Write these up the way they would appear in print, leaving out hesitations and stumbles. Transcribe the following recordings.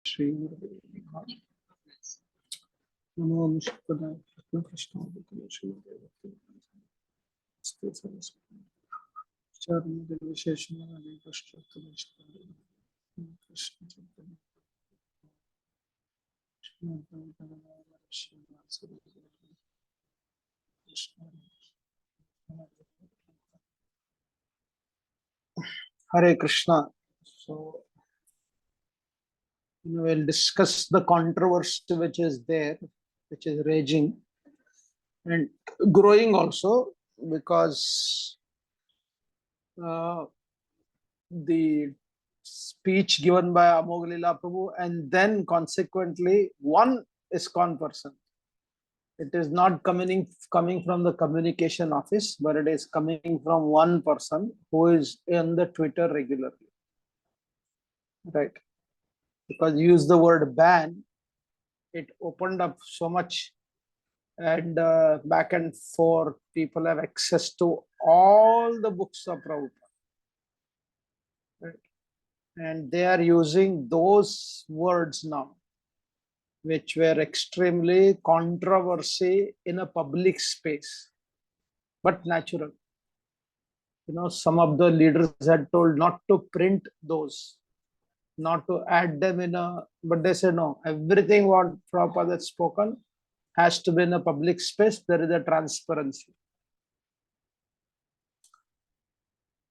Shri Namo Vishnupadaya Krishna Shri Charma Visheshna Krishna Hare Krishna. So we'll discuss the controversy which is there, which is raging and growing also, because the speech given by Amoglila Prabhu, and then consequently one ISKCON person. It is not coming from the communication office, but it is coming from one person who is in the Twitter regularly, right? Because use the word ban, it opened up so much, and back and forth, people have access to all the books of Prabhupada, right? And they are using those words now, which were extremely controversy in a public space, but natural. Some of the leaders had told not to print those, not to add them in a, but they said no, everything what Prabhupada has spoken has to be in a public space. There is a transparency.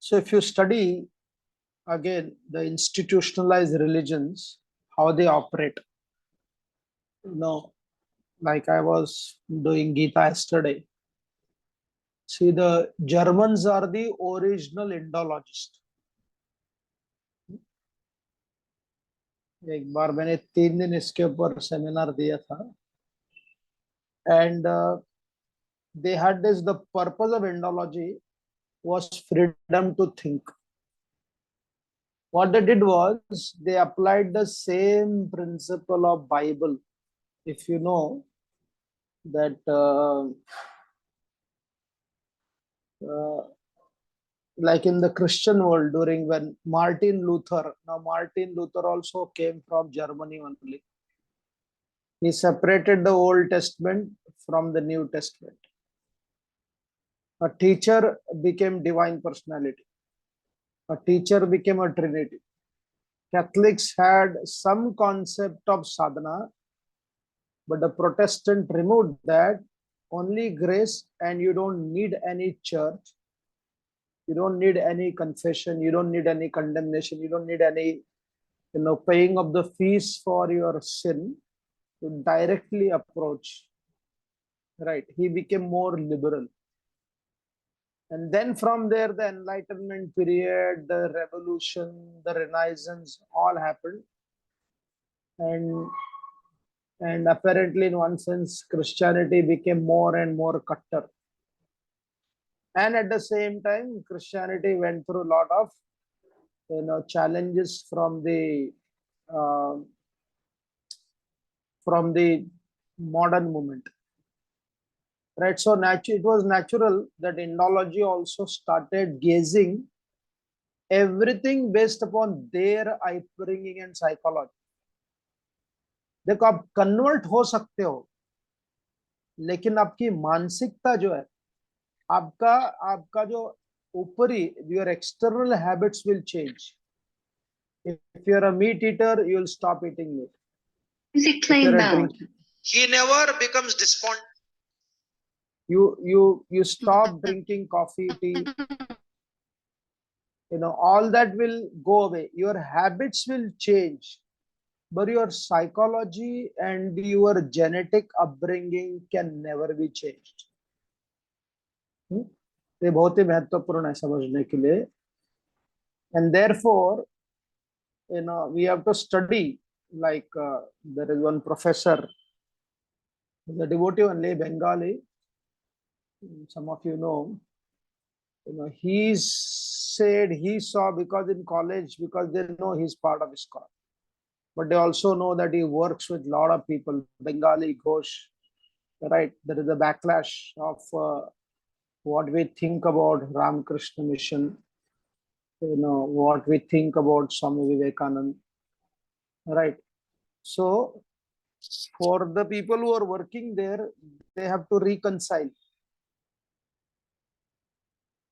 So if you study again the institutionalized religions, how they operate, like I was doing Gita yesterday. See, the Germans are the original Indologists. एक बार मैंने 3 दिन इसके ऊपर seminar दिया था, and they had this, the purpose of Indology was freedom to think. What they did was they applied the same principle of Bible. If you know that like in the Christian world, during when Martin Luther also came from Germany only. He separated the Old Testament from the New Testament. A teacher became divine personality. A teacher became a Trinity. Catholics had some concept of sadhana, but the Protestant removed that. Only grace, and you don't need any church. You don't need any confession. You don't need any condemnation. You don't need any, paying of the fees for your sin to directly approach. Right? He became more liberal. And then from there, the Enlightenment period, the Revolution, the Renaissance, all happened. And apparently, in one sense, Christianity became more and more cutter. And at the same time, Christianity went through a lot of, challenges from the modern movement. Right, so it was natural that Indology also started gazing everything based upon their upbringing and psychology. देखो आप convert हो सकते हो, लेकिन आपकी मानसिकता जो है, आपका जो ऊपरी, your external habits will change. If you're a meat eater, you'll stop eating meat. He never becomes despondent. You stop drinking coffee, tea. All that will go away. Your habits will change, but your psychology and your genetic upbringing can never be changed. ये बहुत ही महत्वपूर्ण है समझने के लिए. And therefore, we have to study, like there is one professor, the devotee only, Bengali, some of you know, he said he saw, because in college, because they know he's part of ISKCON, but they also know that he works with a lot of people, Bengali, Ghosh, right? There is a backlash of what we think about Ramakrishna Mission, what we think about Swami Vivekananda, right? So for the people who are working there, they have to reconcile.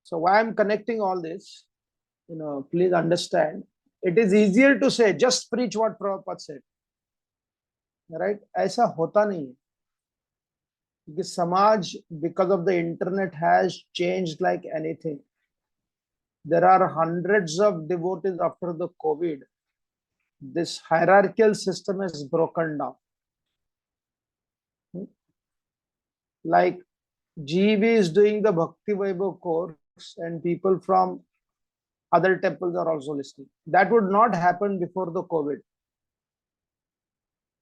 So why I'm connecting all this, please understand, it is easier to say just preach what Prabhupada said, right? ऐसा होता नहीं है क्योंकि समाज because of the internet has changed like anything. There are hundreds of devotees after the COVID. This hierarchical system is broken down. Like GB is doing the Bhakti Vaibhav course and people from other temples are also listening. That would not happen before the COVID.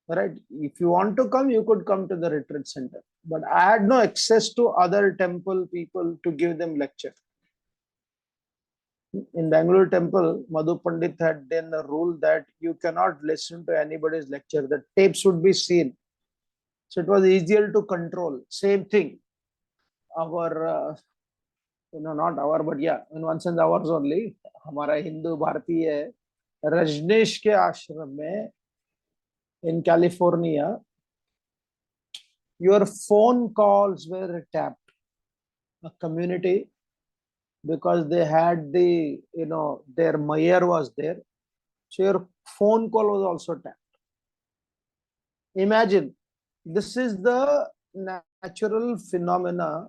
Right? If you want to come, you could come to the retreat center. But I had no access to other temple people to give them lecture. In Bangalore temple, Madhu Pandit had done a rule that you cannot listen to anybody's lecture. The tapes would be seen. So it was easier to control. Same thing. Our, not our, but yeah, in one sense ours only. हमारा हिंदू भारतीय है रजनीश के आश्रम में in California, your phone calls were tapped. A community, because they had the, their mayor was there. So your phone call was also tapped. Imagine, this is the natural phenomena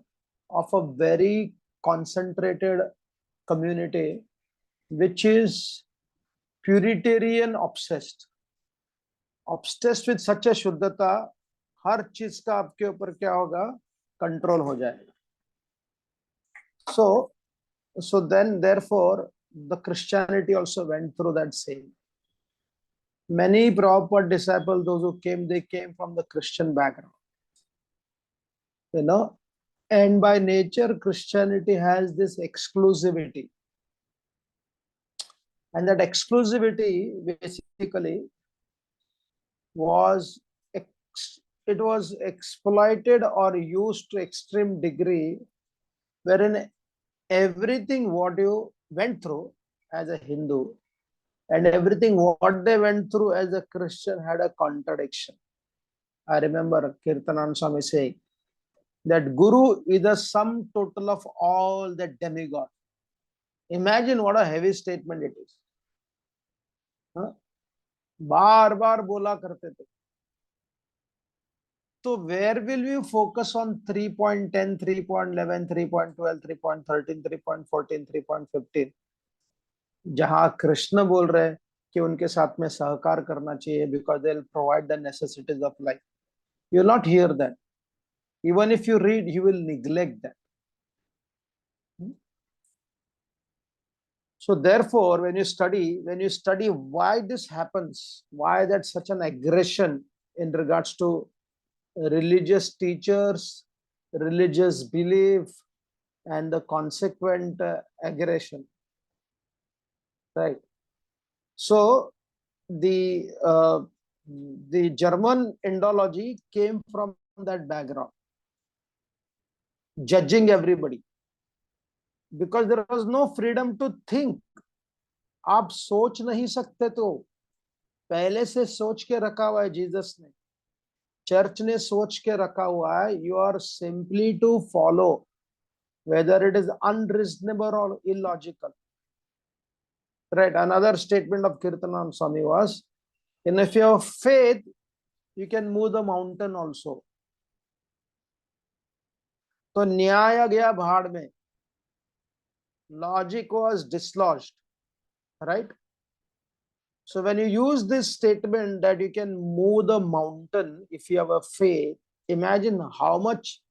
of a very concentrated community, which is Puritarian obsessed with such a शुद्धता, हर चीज का आपके ऊपर क्या होगा, control हो जाएगा. So then therefore the Christianity also went through that same. Many Prabhupada disciples, those who came, they came from the Christian background, and by nature Christianity has this exclusivity, and that exclusivity basically was it was exploited or used to extreme degree, wherein everything what you went through as a Hindu and everything what they went through as a Christian had a contradiction. I remember Kirtanand Swami saying that Guru is the sum total of all the demigod. Imagine what a heavy statement it is. बार बार बोला करते थे. So where will you focus on 3.10, 3.11, 3.12, 3.13, 3.14, 3.15? जहां कृष्ण बोल रहे हैं कि उनके साथ में सहकार करना चाहिए because they'll provide the necessities of life. You will not hear that. Even if you read, you will neglect that. So therefore, when you study why this happens, why that's such an aggression in regards to religious teachers, religious belief, and the consequent aggression, right? So the German Indology came from that background, judging everybody, because there was no freedom to think. आप सोच नहीं सकते, तो पहले से सोच के रखा हुआ है जीसस ने, चर्च ने सोच के रखा हुआ है. You are simply to follow whether it is unreasonable or illogical, right? Another statement of Kirtanand Swami was, and if you have faith, you can move the mountain also. तो न्याय गया भाड़ में, logic was dislodged, right? So when you use this statement that you can move the mountain if you have a faith, imagine how much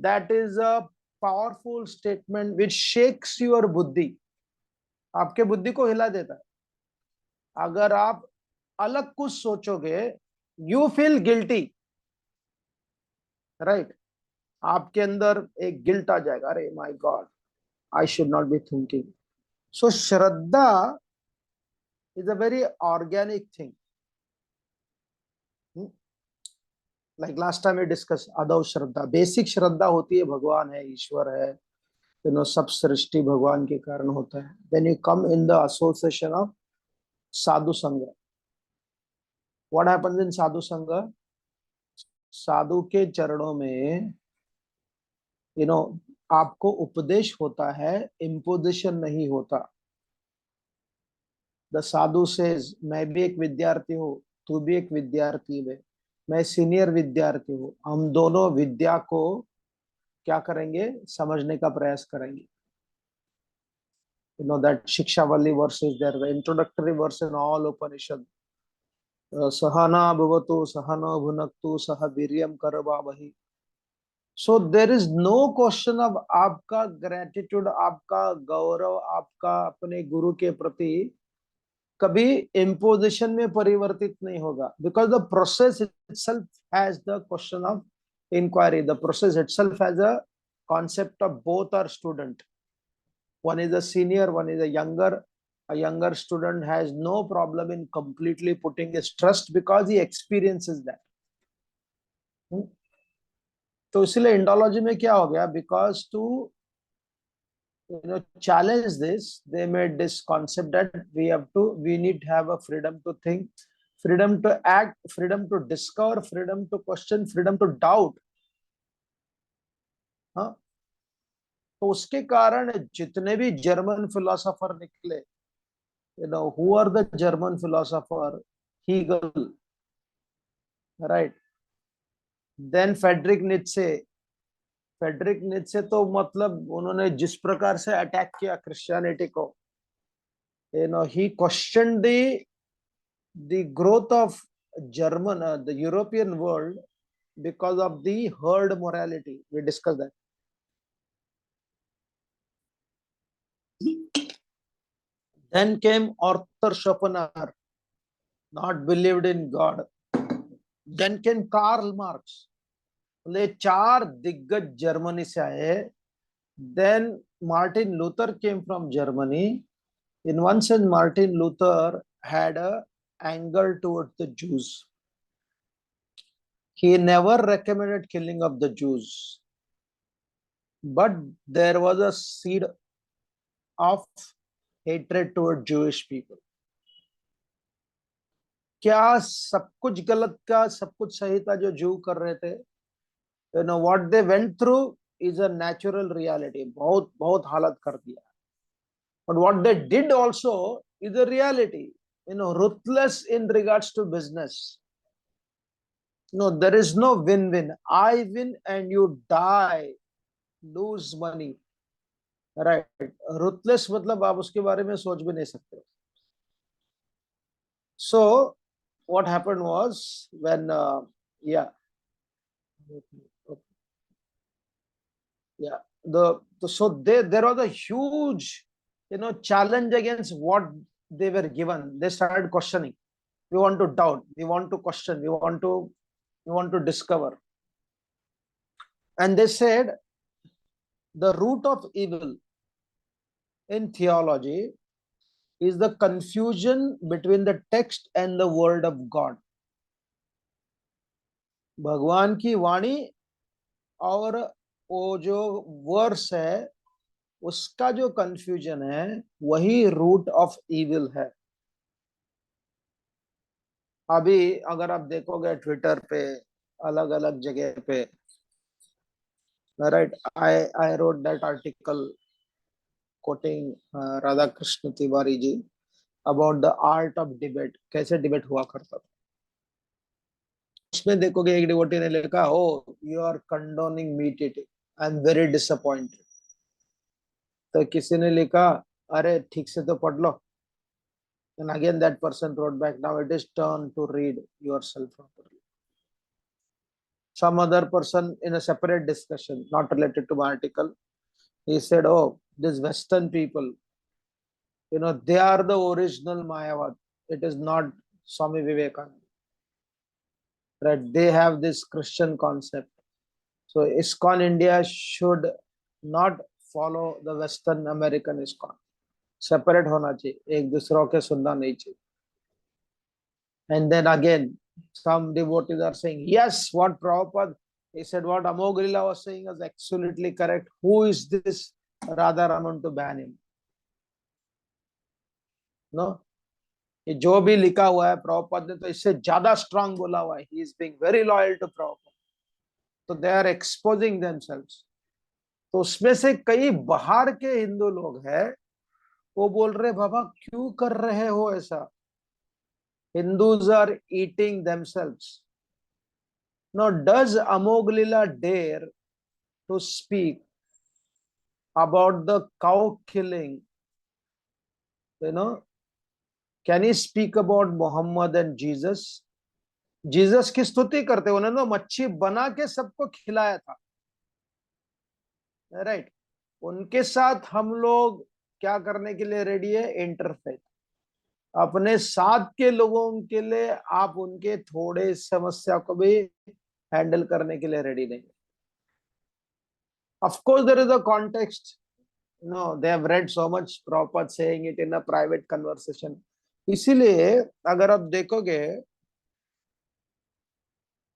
that is a powerful statement which shakes your buddhi. आपके बुद्धि को हिला देता है. अगर आप अलग कुछ सोचोगे, you feel guilty, right? आपके अंदर एक गिल्ट आ जाएगा, अरे my God, I should not be thinking. So Shraddha is a very organic thing. Like last time we discussed Adav Shraddha. Basic Shraddha होती है भगवान है, ईश्वर है, सब सृष्टि भगवान के कारण होता है. Then you come in the association of sadhu sangha. What happens in sadhu sangha? साधु के चरणों में आपको उपदेश होता है, इम्पोजिशन नहीं होता. द साधु सेज, मैं भी एक विद्यार्थी हूँ, तू भी एक विद्यार्थी है, मैं सीनियर विद्यार्थी हूँ, हम दोनों विद्या को क्या करेंगे, समझने का प्रयास करेंगे. That Shikshavali verse is there, the introductory verse in all Upanishad. Sahana bhavatu sahana bhunaktu saha viryam karvavahi. So there is no question of आपका gratitude, आपका गौरव, आपका अपने गुरु के प्रति कभी imposition में परिवर्तित नहीं होगा. Because the process itself has the question of inquiry. The process itself has a concept of both are student. One is a senior, one is a younger. A younger student has no problem in completely putting his trust because he experiences that. तो इसलिए Indology में क्या हो गया, because to challenge this, they made this concept that we need to have a freedom to think, freedom to act, freedom to discover, freedom to question, freedom to doubt. हाँ, तो उसके कारण जितने भी जर्मन फिलोसोफर निकले, who are the German philosopher? Hegel, right? Then Friedrich Nietzsche. Friedrich Nietzsche तो मतलब उन्होंने जिस प्रकार से अटैक किया क्रिश्चियनिटी को, he questioned the growth of German, the European world because of the herd morality. We discussed that. Then came Arthur Schopenhauer, not believed in God. Then came Karl Marx. ये चार दिग्गज Germany से आए. Then Martin Luther came from Germany. In one sense, Martin Luther had a anger towards the Jews. He never recommended killing of the Jews, but there was a seed of hatred toward Jewish people. क्या सब कुछ गलत का सब कुछ सही था जो जू कर रहे थे? what they went through is a natural reality. बहुत बहुत हालत कर दिया. But what they did also is a reality. Ruthless in regards to business. No, there is no win-win. I win and you die, lose money. Right? Ruthless मतलब आप उसके बारे में सोच भी नहीं सकते. So what happened was when there was a huge challenge against what they were given. They started questioning. We want to doubt. We want to question. We want to discover. And they said the root of evil in theology is the confusion between the text and the word of God. भगवान की वाणी और वो जो verse है उसका जो confusion है वही रूट ऑफ इविल है. अभी अगर आप देखोगे ट्विटर पे अलग अलग जगह पे, right, I wrote that article quoting Radha Krishna Tiwari ji about the art of debate, कैसे डिबेट हुआ करता था. उसमें देखोगे एक डिवोटी ने लिखा, oh you are condoning meat eating, I am very disappointed. तो किसी ने लिखा, अरे ठीक से तो पढ़ लो. And again that person wrote back, now it is turn to read yourself properly. Some other person in a separate discussion, not related to my article, he said, oh, these Western people, they are the original Mayavad. It is not Swami Vivekananda. Right? They have this Christian concept. So ISKCON India should not follow the Western American ISKCON. Separate होना चाहिए, एक दूसरों के सुनना नहीं चाहिए. And then again, some devotees are saying, yes, what Prabhupada, he said what Amoghilila was saying is absolutely correct. Who is this Radha Raman to ban him? No. ये जो भी लिखा हुआ है प्रभुपाद ने तो इससे ज्यादा स्ट्रांग बोला हुआ है, he is being very loyal to Prabhupada, तो दे आर एक्सपोजिंग देमसेल्व्स। तो उसमें से कई बाहर के हिंदू लोग हैं, वो बोल रहे बाबा क्यों कर रहे हो ऐसा, Hindus are eating themselves. Now does Amoghlila dare to speak about the cow killing, you know, can he speak about Muhammad and Jesus? Jesus की स्तुति करते, उन्होंने मच्छी बना के सबको खिलाया था, राइट। उनके साथ हम लोग क्या करने के लिए रेडी है? इंटरफेथ। अपने साथ के लोगों के लिए आप उनके थोड़े समस्या को भी हैंडल करने के लिए रेडी नहीं। Of course there is a context, no, they have read so much Prabhupada saying it in a private conversation. इसीलिए अगर आप देखोगे,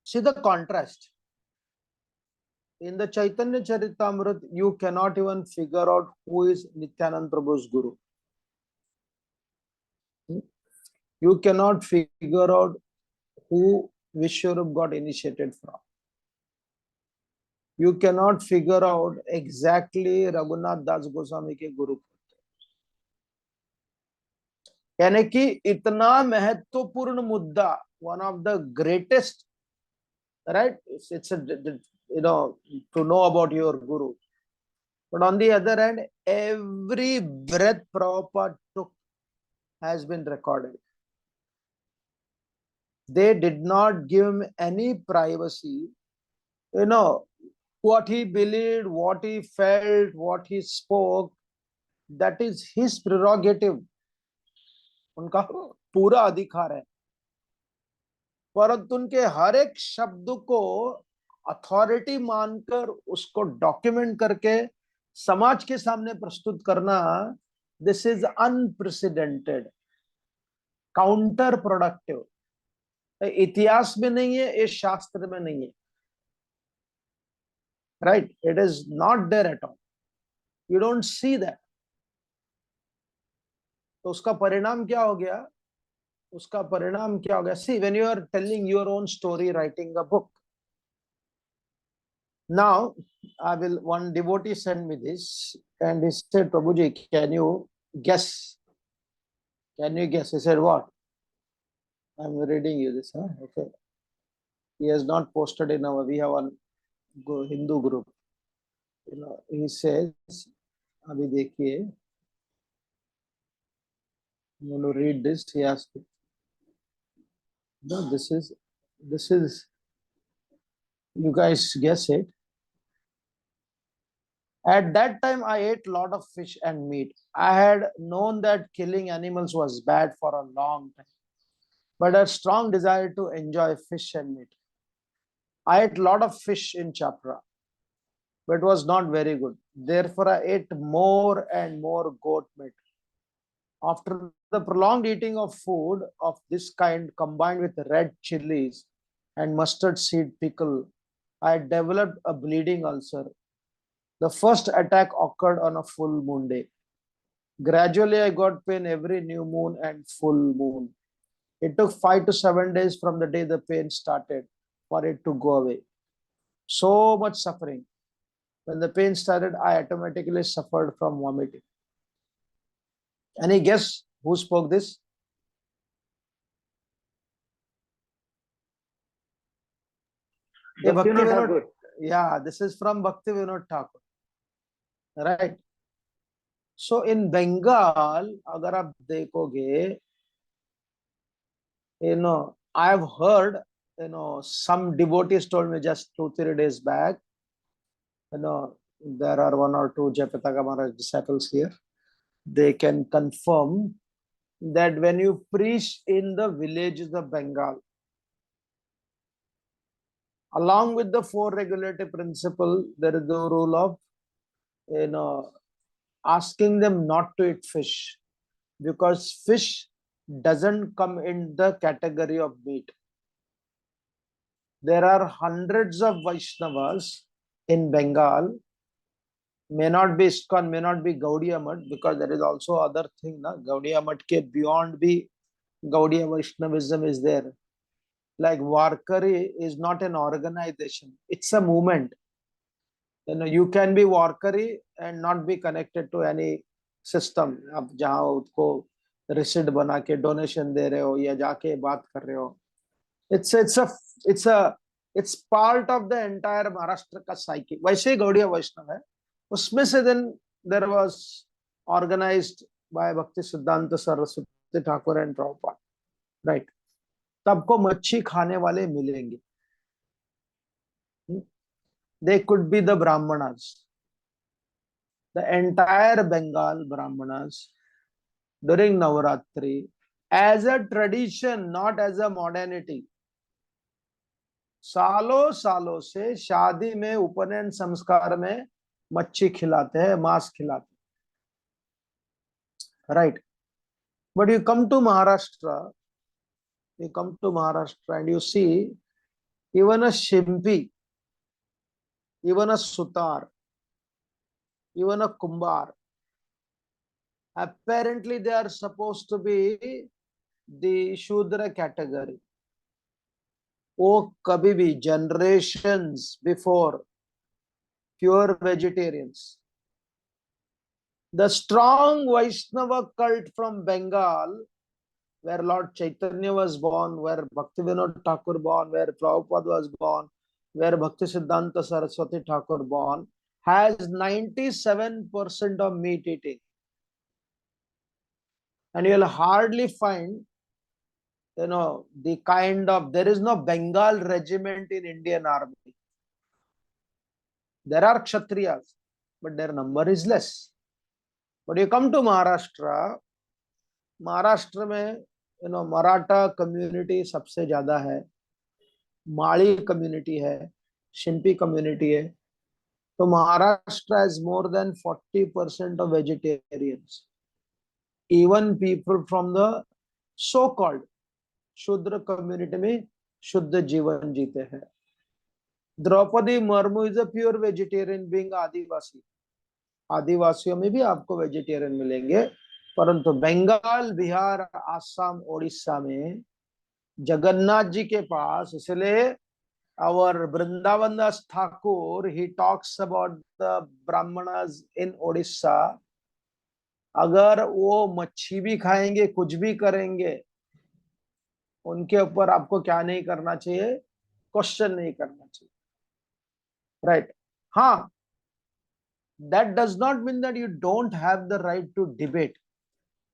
see the contrast in the Chaitanya Charitamrita, you cannot even figure out who is Nityanand Prabhu's guru. You cannot figure out who Vishwarup got initiated from. You cannot figure out exactly Raghunath Das Goswami के गुरु, यानी कि इतना महत्वपूर्ण मुद्दा, one of the greatest, right? It's a, to know about your guru. But on the other hand, every breath Prabhupada took has been recorded. They did not give him any privacy. What he believed, what he felt, what he spoke, that is his prerogative. उनका पूरा अधिकार है, परंतु उनके हर एक शब्द को authority मानकर उसको डॉक्यूमेंट करके समाज के सामने प्रस्तुत करना, this is unprecedented, counterproductive. इतिहास में नहीं है, इस शास्त्र में नहीं है, right? It is not there at all, you don't see that. तो उसका परिणाम क्या हो गया? उसका परिणाम क्या हो गया? See, when you are telling your own story, writing a book, now I will, one devotee sent me this and he said, Prabhuji, can you guess? Can you guess? He said, what? I'm reading you this, huh? Okay. He has not posted in our, we have one Hindu group. He says, Abhi dekhiye, I'm going to read this. He asked me. No, this is, you guys guess it. At that time, I ate a lot of fish and meat. I had known that killing animals was bad for a long time, but a strong desire to enjoy fish and meat. I ate a lot of fish in Chapra, but it was not very good. Therefore, I ate more and more goat meat. After the prolonged eating of food of this kind combined with red chilies and mustard seed pickle, I developed a bleeding ulcer. The first attack occurred on a full moon day. Gradually, I got pain every new moon and full moon. It took 5 to 7 days from the day the pain started for it to go away. So much suffering. When the pain started, I automatically suffered from vomiting. Any guess who spoke this? Bhakti Vinod Thakur. Yeah, this is from Bhakti Vinod Thakur. Right. So in Bengal, agar aap dekhoge, I've heard, some devotees told me just 2-3 days back, there are 1 or 2 Jayapataka Maharaj disciples here. They can confirm that when you preach in the villages of Bengal, along with the 4 regulative principle, there is the rule of, asking them not to eat fish, because fish doesn't come in the category of meat. There are hundreds of Vaishnavas in Bengal, may not be ISKCON, may not be Gaudiya Math, because there is also other thing, na? Gaudiya Math ke beyond bhi Gaudiya Vaishnavism is there. Like Warkari is not an organization, it's a movement. You can be Warkari and not be connected to any system. आप जहाँ उसको receipt बना के donation दे रहे हो या जाके बात कर रहे हो, it's a it's part of the entire Maharashtra का साइकी. वैसे ही गौड़िया वैष्णव है, उसमें से then there was organized by Bhakti Siddhanta Saraswati Thakur and Prabhupada, right? सबको मच्छी खाने वाले मिलेंगे. They could be the Brahmanas, the entire Bengal Brahmanas during Navaratri, as a tradition, not as a modernity. सालों सालों से शादी में, उपनयन संस्कार में मच्छी खिलाते हैं, मांस खिलाते हैं, right? But you come to Maharashtra, and you see even a Shimpi, even a Sutar, even a Kumbar, apparently they are supposed to be the Shudra category. वो कभी भी generations before pure vegetarians. The strong Vaishnava cult from Bengal, where Lord Chaitanya was born, where Bhaktivinoda Thakur born, where Prabhupada was born, where Bhakti Siddhanta Saraswati Thakur born, has 97% of meat eating. And you'll hardly find, the kind of, there is no Bengal regiment in Indian army. There are Kshatriyas, but their number is less. But you come to Maharashtra में, Maratha community सबसे ज्यादा है, Mali community है, Shimpi community है. So Maharashtra has more than 40% of vegetarians. Even people from the so-called Shudra community में शुद्ध जीवन जीते हैं. Draupadi Murmu is a pure vegetarian, being आदिवासी. आदिवासियों में भी आपको वेजिटेरियन मिलेंगे, परंतु बंगाल, बिहार, आसाम, ओडिशा में जगन्नाथ जी के पास, इसलिए our Vrindavan Das Thakur, he talks about the Brahmanas in Odisha. अगर वो मच्छी भी खाएंगे, कुछ भी करेंगे, उनके ऊपर आपको क्या नहीं करना चाहिए? क्वेश्चन नहीं करना चाहिए, राइट? हाँ, that does not mean that you don't have the right to debate.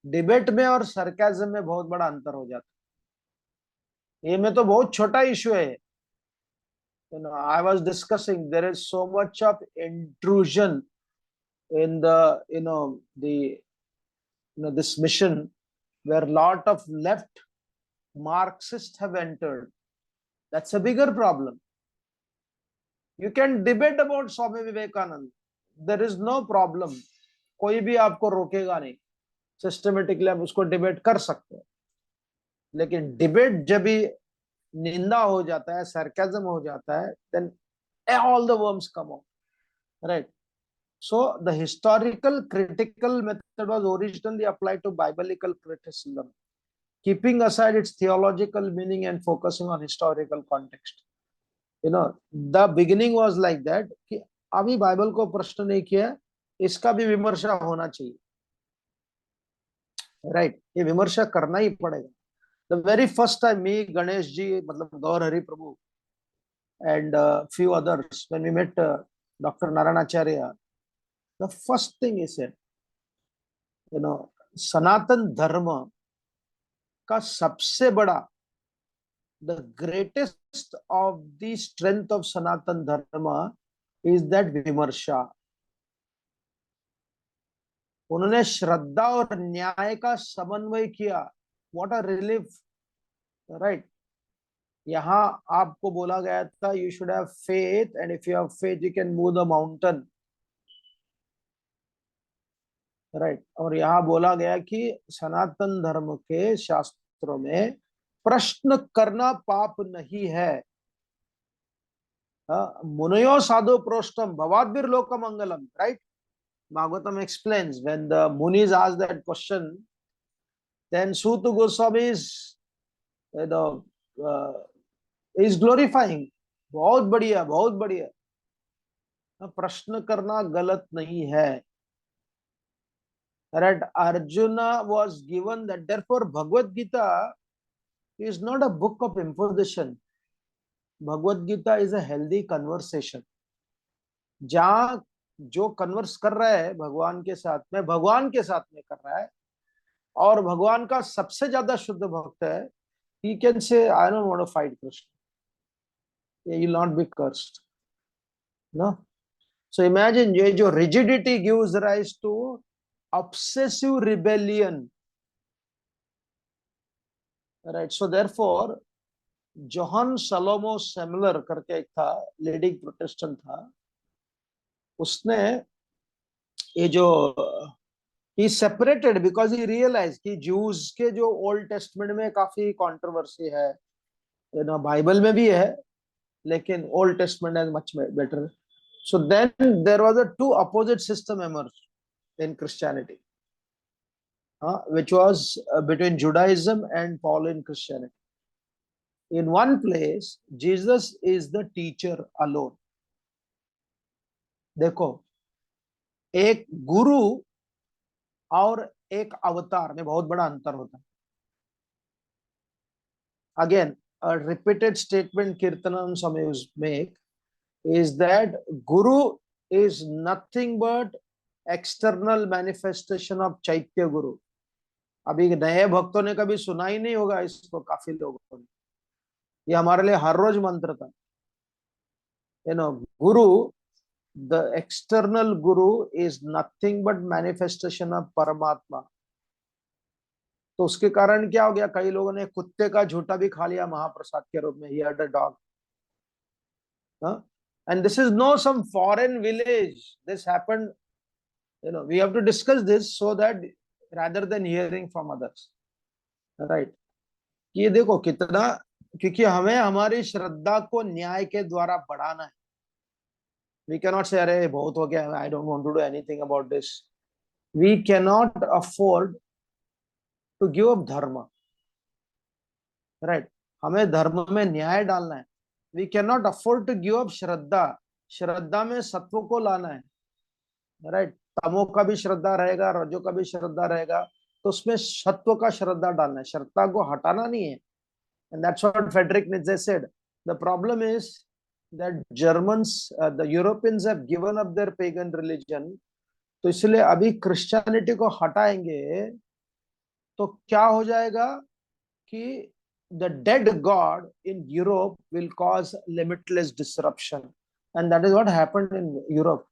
Debate में और सरकाजम में बहुत बड़ा अंतर हो जाता है. ये में तो बहुत छोटा इशू है. I was discussing, there is so much of intrusion in the this mission, where lot of left Marxists have entered. That's a bigger problem. You can debate about Swami Vivekananda. There is no problem. कोई भी आपको रोकेगा नहीं. Systematically आप उसको debate कर सकते हैं, लेकिन डिबेट जब भी निंदा हो जाता है, सरकाजम हो जाता है, then all the worms come out, right? So the historical critical method was originally applied to biblical criticism, keeping aside its theological meaning and focusing on historical context. The beginning was like that कि अभी Bible को प्रश्न नहीं किया, इसका भी विमर्शा होना चाहिए, राइट? ये विमर्शा करना ही पड़ेगा. The very first time me, Ganesh ji, मतलब गौर हरि प्रभु and few others, when we met Dr. Naranacharya, the first thing he said, सनातन धर्म का सबसे बड़ा, the greatest of the strength of Sanatan Dharma is that विमर्शा. उन्होंने श्रद्धा और न्याय का समन्वय किया. What a relief, right? यहाँ आपको बोला गया था, you should have faith, and if you have faith, you can move the mountain, right? और यहाँ बोला गया कि सनातन धर्म के शास्त्रों में प्रश्न करना पाप नहीं है. मुनयो साधु प्रोष्टम भवाद्भिर लोक मंगलम, right? Bhagavatam explains, when the Munis ask that question, then Suta Goswami is, you know, is glorifying. बहुत बढ़िया, बहुत बढ़िया. प्रश्न करना गलत नहीं है. Right? Arjuna was given that. Therefore, Bhagavad Gita is not a book of imposition. Bhagavad Gita is a healthy conversation. जहां जो कन्वर्स कर रहा है भगवान के साथ में कर रहा है, और भगवान का सबसे ज्यादा शुद्ध भक्त है, he can say, I don't want to fight Krishna. He will not be cursed. No. So imagine, ये जो rigidity gives rise to obsessive rebellion. Right. So therefore, Johann Salomo Semler करके एक था, लीडिंग प्रोटेस्टेंट था, उसने ये जो he separated because he realized कि Jews के जो ओल्ड टेस्टमेंट में काफी कंट्रोवर्सी है, you know, बाइबल में भी है, लेकिन old testament is much better. So then there was a two opposite system emerged in Christianity, which was between Judaism and Pauline Christianity. In one place, Jesus is the teacher alone. देखो, एक गुरु और एक अवतार में बहुत बड़ा अंतर होता है. Again, a repeated statement Kirtanam Swami make is that Guru is nothing but external manifestation of Chaitya Guru. अभी नए भक्तों ने कभी सुना ही नहीं होगा इसको, काफी लोगों ने. ये हमारे लिए हर रोज मंत्र था. You know, Guru, the external Guru is nothing but manifestation of Paramatma. तो उसके कारण क्या हो गया, कई लोगों ने कुत्ते का झूठा भी खा लिया महाप्रसाद के रूप में. He had a dog. And this is no some foreign village. This happened, you know, we have to discuss this so that rather than hearing from others. Right. ये देखो कितना, क्योंकि हमें हमारी श्रद्धा को न्याय के द्वारा बढ़ाना है. We cannot say, अरे बहुत हो गया, I don't want to do anything about this. We cannot afford to give up dharma. Right? हमें धर्म में न्याय डालना है. We cannot afford to give up श्रद्धा. श्रद्धा में सत्व को लाना है. Right? तमो का भी श्रद्धा रहेगा, रजो का भी श्रद्धा रहेगा, तो उसमें सत्व का श्रद्धा डालना है. श्रद्धा को हटाना नहीं है. And that's what Friedrich Nietzsche said. The problem is that Germans, the Europeans have given up their pagan religion. तो इसलिए अभी क्रिश्चियनिटी को हटाएंगे तो क्या हो जाएगा कि the dead god in Europe will cause limitless disruption, and that is what happened in Europe.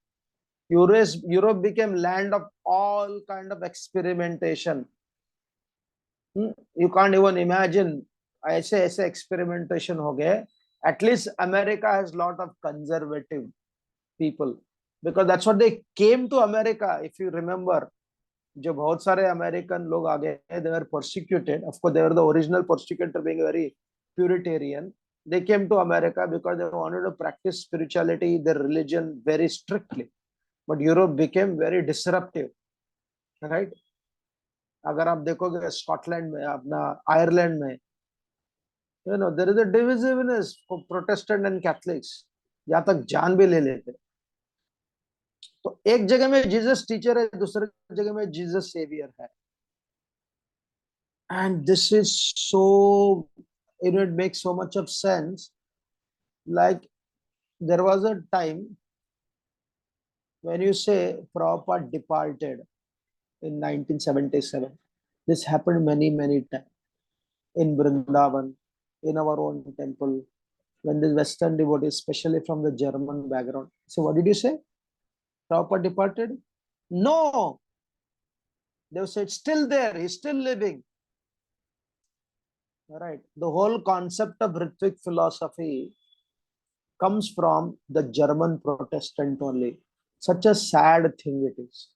Europe became land of all kind of experimentation. You can't even imagine ऐसे ऐसे experimentation हो गए. At least America has lot of conservative people, because that's what they came to America. If you remember, जो बहुत सारे American लोग आ गए, they were persecuted. Of course, they were the original persecutor, being very Puritanian. They came to America because they wanted to practice spirituality, their religion very strictly. But Europe became very disruptive, right? अगर आप देखोगे Scotland में, अपना Ireland में, you know, there is a divisiveness for Protestant and Catholics. यहाँ तक जान भी ले लेते. तो एक जगह में जीसस टीचर है, दूसरे जगह में जीसस सेवियर है. And this is so, you know, it makes so much of sense. Like there was a time when you say Prabhupada departed in 1977. This happened many times in Vrindavan, in our own temple, when the Western devotees, especially from the German background. So what did you say? Prabhupada departed? No. They said still there, he's still living. Right. The whole concept of Ritvik philosophy comes from the German Protestant only. Such a sad thing it is.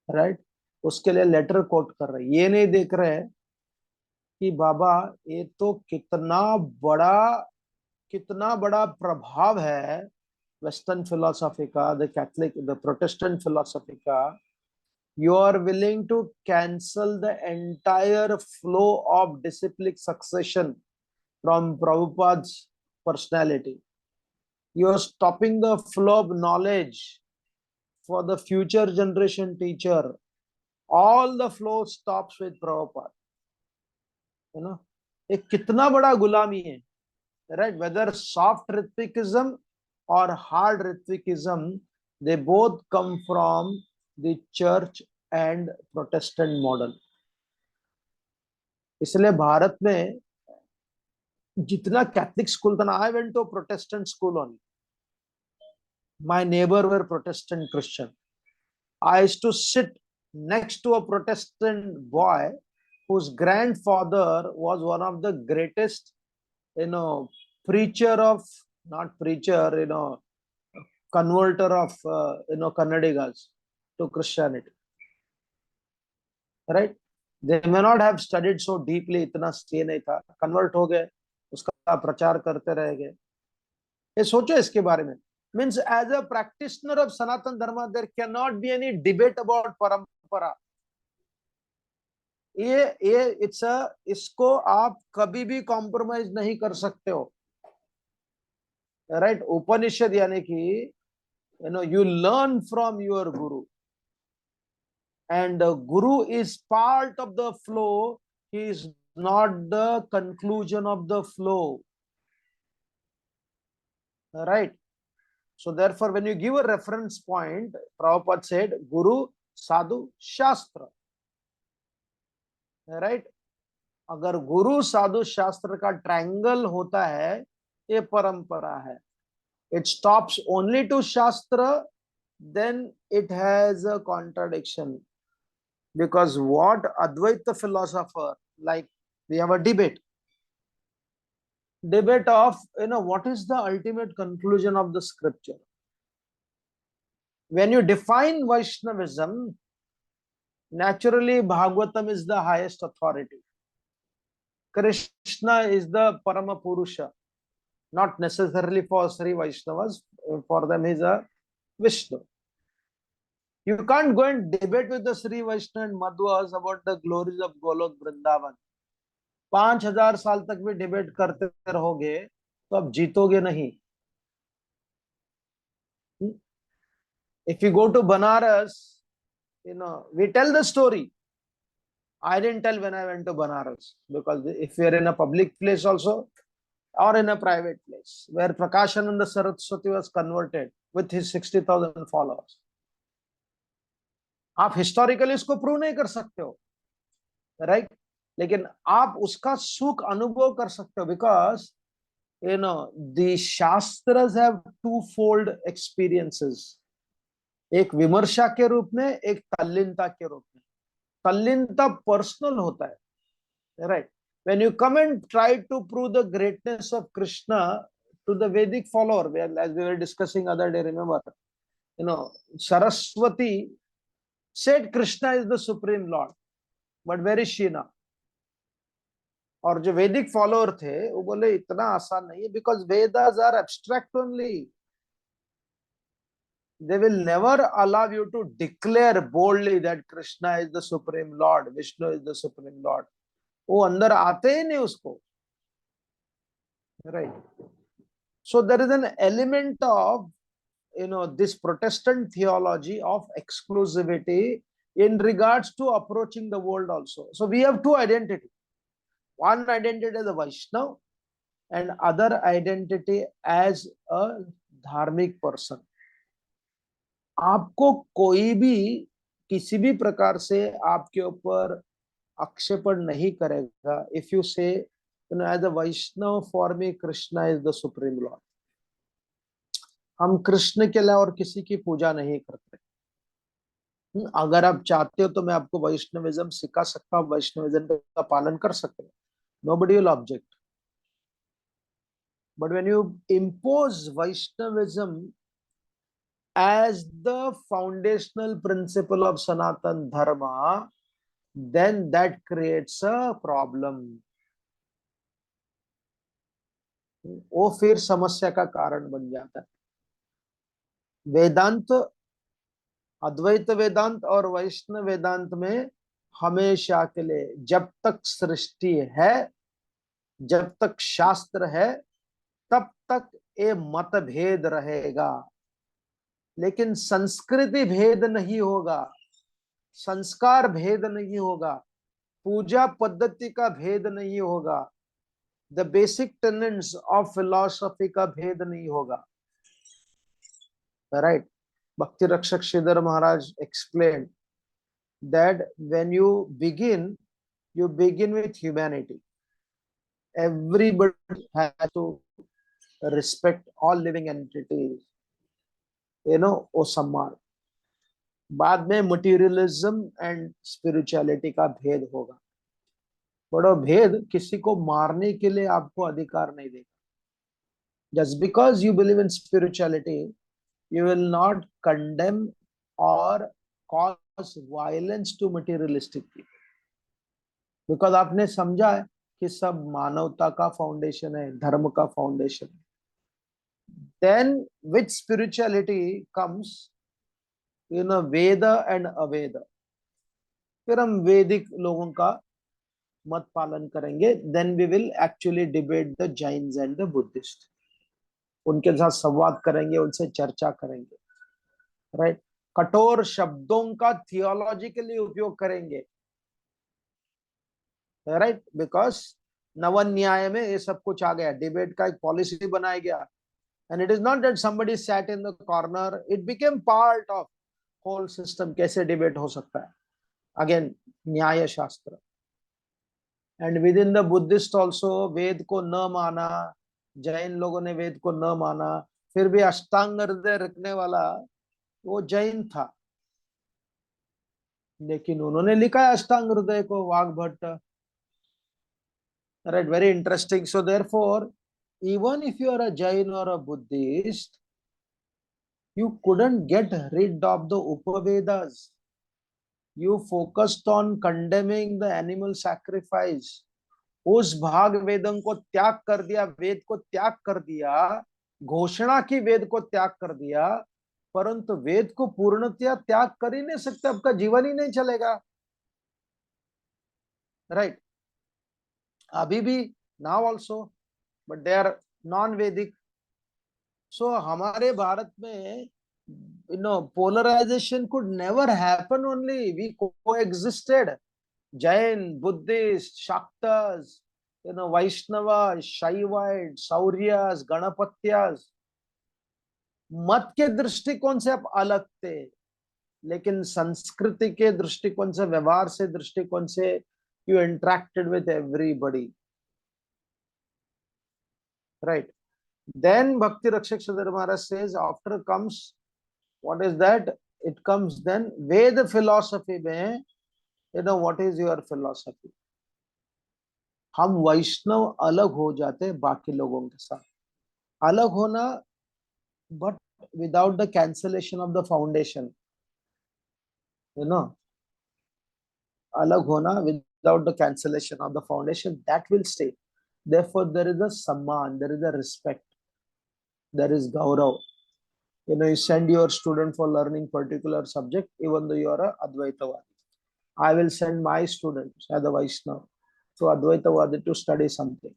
Right? उसके लिए letter coat कर रहे, ये नहीं देख रहे कि बाबा ये तो कितना बड़ा प्रभाव है वेस्टर्न फिलोसॉफी का, the Catholic, the Protestant philosophy का, You are willing to cancel the entire flow of disciplic succession from Prabhupada's personality. You are stopping the flow of knowledge for the future generation teacher. All the flow stops with Prabhupada. You know, ये कितना बड़ा गुलामी है, right? Whether soft Ritvikism or hard Ritvikism, they both come from the church and Protestant model. इसलिए भारत में जितना Catholic school था ना, I went to a Protestant school only. My neighbor were Protestant Christian. I used to sit next to a Protestant boy whose grandfather was one of the greatest, preacher of, not preacher, converter of, Kannadigas to Christianity. Right? They may not have studied so deeply, इतना ये नहीं था, convert हो गए, उसका प्रचार करते रह गए. ये सोचो इसके बारे में. Means as a practitioner of Sanatan Dharma, there cannot be any debate about parampara. ये इसको आप कभी भी कॉम्प्रोमाइज नहीं कर सकते हो, राइट? उपनिषद यानी कि you learn from your guru, and the guru is part of the flow. He is not the conclusion of the flow, right? So therefore, when you give a reference point, Prabhupada said Guru, Sadhu, Shastra, right? अगर गुरु साधु शास्त्र का triangle होता है, ये परंपरा है. It stops only to Shastra, then it has a contradiction. Because what Advaita philosopher, like we have a debate of, what is the ultimate conclusion of the scripture. When you define Vaishnavism, naturally Bhagavatam is the highest authority. Krishna is the Parama Purusha. Not necessarily for Sri Vaishnavas, for them is a Vishnu. You can't go and debate with the Sri Vaishnava and Madhvas about the glories of Golok Vrindavan. 5000 साल तक भी debate करते रहोगे तो आप जीतोगे नहीं. If you go to Banaras, we tell the story. I didn't tell when I went to Banaras, because if we are in a public place also, or in a private place, where Prakashananda Saraswati was converted with his 60,000 followers. आप historically इसको prove नहीं कर सकते हो, right? लेकिन आप उसका सुख अनुभव कर सकते हो, because the shastras have twofold experiences. एक विमर्शा के रूप में, एक तल्लीनता के रूप में. तल्लीनता पर्सनल होता है, right? When you come and try to prove the greatness of Krishna to the Vedic follower, as we were discussing other day, remember, Saraswati said Krishna is the supreme Lord, but where is she now? और जो Vedic follower थे, वो बोले इतना आसान नहीं है, because Vedas are abstract only. They will never allow you to declare boldly that Krishna is the supreme Lord, Vishnu is the supreme Lord. वो अंदर आते ही नहीं उसको, right? So there is an element of this Protestant theology of exclusivity in regards to approaching the world also. So we have two identities. One identity as a Vaishnava and other identity as a धार्मिक person. आपको कोई भी किसी भी प्रकार से आपके ऊपर आक्षेपण नहीं करेगा if you say, as a Vaishnava, for me Krishna is the supreme Lord. हम कृष्ण के अलावा और किसी की पूजा नहीं करते. अगर आप चाहते हो तो मैं आपको वैष्णविज्म सिखा सकता हूँ, वैष्णविज्म का पालन कर सकते हो. Nobody will object. But when you impose Vaishnavism as the foundational principle of Sanatan Dharma, then that creates a problem. वो फिर समस्या का कारण बन जाता है. वेदांत अद्वैत वेदांत और वैष्णव वेदांत में हमेशा के लिए, जब तक सृष्टि है, जब तक शास्त्र है, तब तक ये मतभेद रहेगा, लेकिन संस्कृति भेद नहीं होगा, संस्कार भेद नहीं होगा, पूजा पद्धति का भेद नहीं होगा, the basic tenants of philosophy का भेद नहीं होगा। राइट? भक्ति रक्षक श्रीधर महाराज explained that when you begin with humanity. Everybody has to respect all living entities, वो सम्मान। बाद में मटीरियलिज्म एंड स्पिरिचुअलिटी का भेद होगा, बड़ा भेद किसी को मारने के लिए आपको अधिकार नहीं देगा। Just because you believe in spirituality, you will not condemn or cause violence to materialistic people, because आपने समझा है कि सब मानवता का फाउंडेशन है, धर्म का फाउंडेशन है। Then with spirituality comes Veda and Aveda. फिर हम वैदिक लोगों का मत पालन करेंगे। Then we will actually debate the Jains and the Buddhist, उनके साथ संवाद करेंगे, उनसे चर्चा करेंगे। राइट? कठोर शब्दों का थियोलॉजिकली उपयोग करेंगे। राइट? बिकॉज नवन न्याय में ये सब कुछ आ गया, डिबेट का एक पॉलिसी बनाया गया। And it is not that somebody sat in the corner, it became part of whole system। कैसे डिबेट हो सकता है? Again, न्याय शास्त्र। And within the Buddhist also, वेद को न माना, जैन लोगों ने वेद को न माना, फिर भी अष्टांग हृदय रखने वाला वो जैन था, लेकिन उन्होंने लिखा है अष्टांग हृदय को, Vagbhata. Right? Very interesting. So therefore, even if you are a Jain or a Buddhist, you couldn't get rid of the Upavedas. You focused on condemning the animal sacrifice. उस भाग वेदों को त्याग कर दिया, वेद को त्याग कर दिया, घोषणा की वेद को त्याग कर दिया, परंतु वेद को पूर्णतया त्याग कर ही नहीं सकते, आपका जीवन ही नहीं चलेगा। राइट? अभी भी now also, but they are non Vedic. So हमारे भारत में polarization could never happen, only we coexisted, Jain, Buddhist, Shaktas, Vaishnavas, Shaivites, Sauryas, Ganapatyas। मत के दृष्टिकोण से आप अलग थे, लेकिन संस्कृति के दृष्टिकोण से, व्यवहार से दृष्टिकोण से you interacted with everybody। Right? Then Bhakti Rakshak Sridhar Maharaj says, after comes, what is that? It comes then Veda philosophy में, what is your philosophy? हम वैष्णव अलग हो जाते बाकी लोगों के साथ। अलग होना, but without the cancellation of the foundation, अलग होना without the cancellation of the foundation, that will stay। Therefore there is a samman, there is a respect, there is gaurav। You send your student for learning particular subject, even though you are a Advaitavadi। I will send my students as a Vaishnava to Advaitavadi to study something।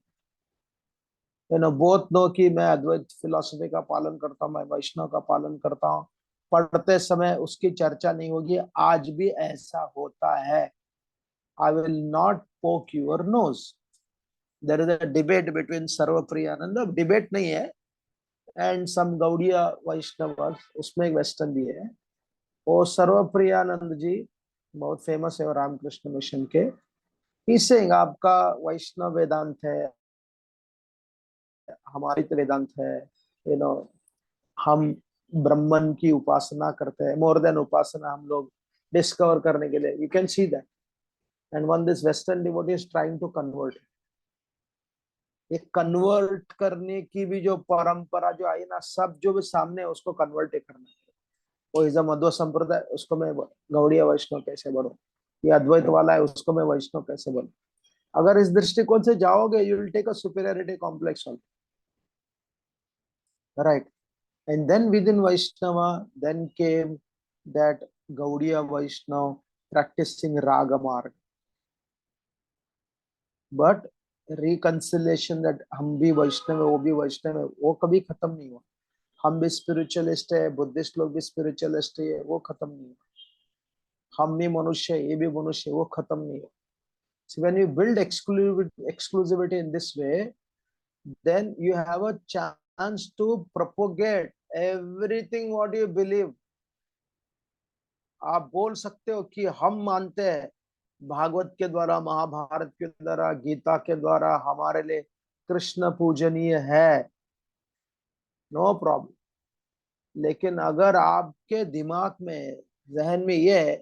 both know कि मैं अद्वैत philosophy का पालन करता हूँ, मैं वैष्णव का पालन करता हूँ। पढ़ते समय उसकी चर्चा नहीं होगी, आज भी ऐसा होता है। I will not poke your nose। There is a debate between Sarvapriyananda, debate नहीं है, and some Gaudiya Vaishnavas, उसमें एक वेस्टर्न भी है। वो सर्वप्रियानंद जी बहुत फेमस है रामकृष्ण मिशन के। इससे आपका वैष्णव वेदांत है, हमारी तो वेदांत है, हम ब्रह्मन की उपासना करते हैं, मोर देन उपासना, हम लोग डिस्कवर करने के लिए। You can see that. And one this western devotee is trying to convert. ये कन्वर्ट करने की भी जो परंपरा जो आई ना, सब जो भी सामने है उसको कन्वर्ट करना है। वो इज मध्व संप्रदाय, उसको मैं गौड़ीय वैष्णव कैसे बढ़ू? ये अद्वैत वाला है, उसको मैं वैष्णव कैसे बढ़ू? अगर इस दृष्टिकोण से जाओगे, you will take a superiority complex on. Right? And then within Vaishnava, then came that Gaudiya Vaishnav practicing Raga Marg. But reconciliation that हम भी वैष्णव है वो भी वैष्णव है वो कभी खत्म नहीं हुआ. हम भी स्पिरिचुअलिस्ट है, बुद्धिस्ट लोग भी स्पिरिचुअलिस्ट है, वो खत्म नहीं हुआ. हम भी मनुष्य है, ये भी मनुष्य है, वो खत्म नहीं हुआ. So when you build exclusivity in this way, then you have a chance to propagate everything what you believe. आप बोल सकते हो कि हम मानते हैं भागवत के द्वारा, महाभारत के द्वारा, गीता के द्वारा हमारे लिए कृष्ण पूजनीय है, नो प्रॉब्लम. लेकिन अगर आपके दिमाग में, जहन में ये है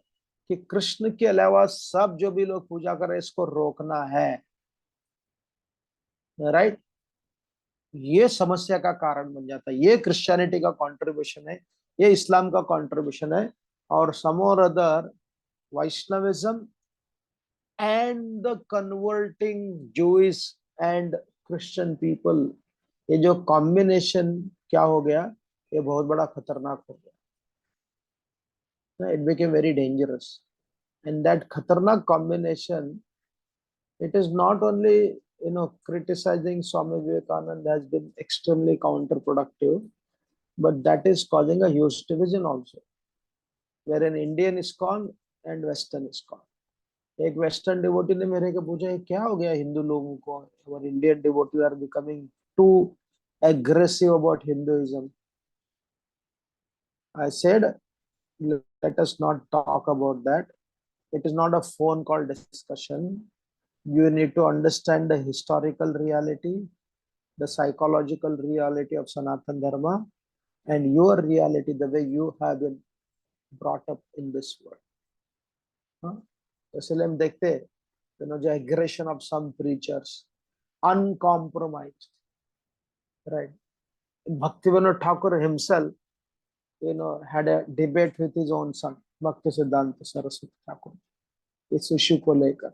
कि कृष्ण के अलावा सब जो भी लोग पूजा कर रहे हैं इसको रोकना है, राइट, ये समस्या का कारण बन जाता है. ये क्रिश्चियनिटी का कंट्रीब्यूशन है, ये इस्लाम का कंट्रीब्यूशन है, और सम और other Vaishnavism and the converting Jewish and Christian people, ये जो कॉम्बिनेशन क्या हो गया, ये बहुत बड़ा खतरनाक हो गया. It became very dangerous, and that खतरनाक combination, it is not only criticizing Swami Vivekananda has been extremely counterproductive, but that is causing a huge division also, where an Indian is gone and Western is gone. एक western devotee ने मेरे को पूछा है क्या हो गया हिंदू लोगों को, और Indian devotee are becoming too aggressive about Hinduism. I said, let us not talk about that. It is not a phone call discussion. You need to understand the historical reality, the psychological reality of Sanatan Dharma, and your reality, the way you have been brought up in this world. इसलिए हम देखते हैं, the aggression of some preachers, uncompromised, right? Bhaktivinoda Thakur himself, had a debate with his own son, Bhakti Siddhanta Saraswati Thakur, इस issue को लेकर.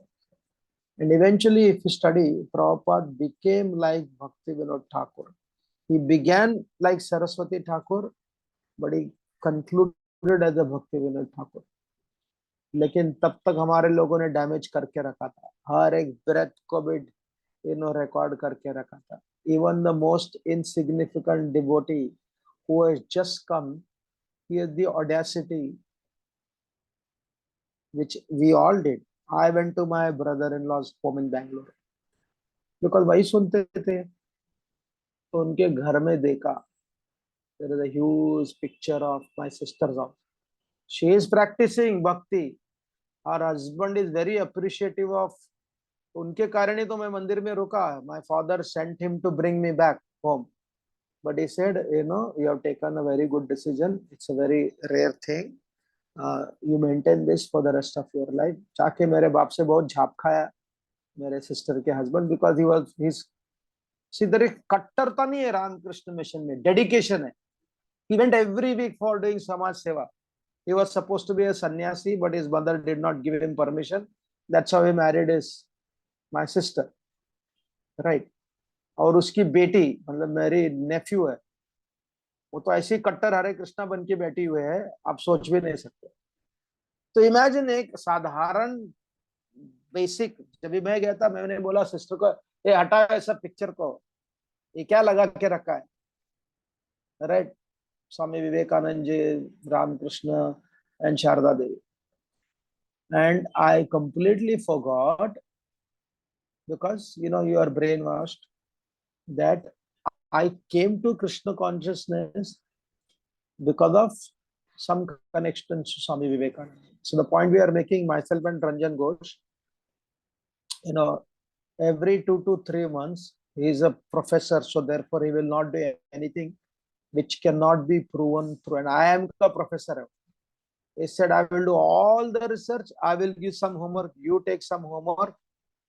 And eventually, if you study, Prabhupada became like Bhaktivinoda Thakur. He began like Saraswati Thakur, but he concluded as a Bhaktivinoda Thakur. लेकिन तब तक हमारे लोगों ने damage करके रखा था, हर एक ब्रेथ को भी रिकॉर्ड करके रखा था. Even the most insignificant devotee who has just come, he has the audacity, which we all did. I went to my brother-in-law's home in Bangalore because वही सुनते थे, तो उनके घर में देखा. There is a huge picture of my sister's house. She is practicing bhakti. Her husband is very appreciative of. उनके कारण ही तो मैं मंदिर में रुका. My father sent him to bring me back home, but he said, you have taken a very good decision. It's a very rare thing. You maintain this for the rest of your life. जाके मेरे बाप से बहुत झाप खाया मेरे sister के husband, because he was his सीधे कट्टरता नहीं है रामकृष्ण मिशन में, डेडिकेशन है. He went every week for doing samaj seva. He was supposed to be a sannyasi, but his mother did not give him permission. That's how he married my sister, right? और उसकी बेटी, मतलब मेरी नेफ्यू है, वो तो ऐसी कट्टर हरे कृष्णा बन के बैठी हुए है, आप सोच भी नहीं सकते. तो इमेजिन एक साधारण बेसिक, जब भी मैं गया था मैंने बोला सिस्टर को, ये हटा ऐसा पिक्चर को, ये क्या लगा के रखा है, right? Swami Vivekananda ji, Ramakrishna, and Sharda Devi. And I completely forgot, because you are brainwashed, that I came to Krishna consciousness because of some connection to Swami Vivekananda. So the point we are making, myself and Ranjan Ghosh, every 2 to 3 months, he is a professor, so therefore he will not do anything which cannot be proven through. And I am a professor. He said, I will do all the research, I will give some homework, you take some homework,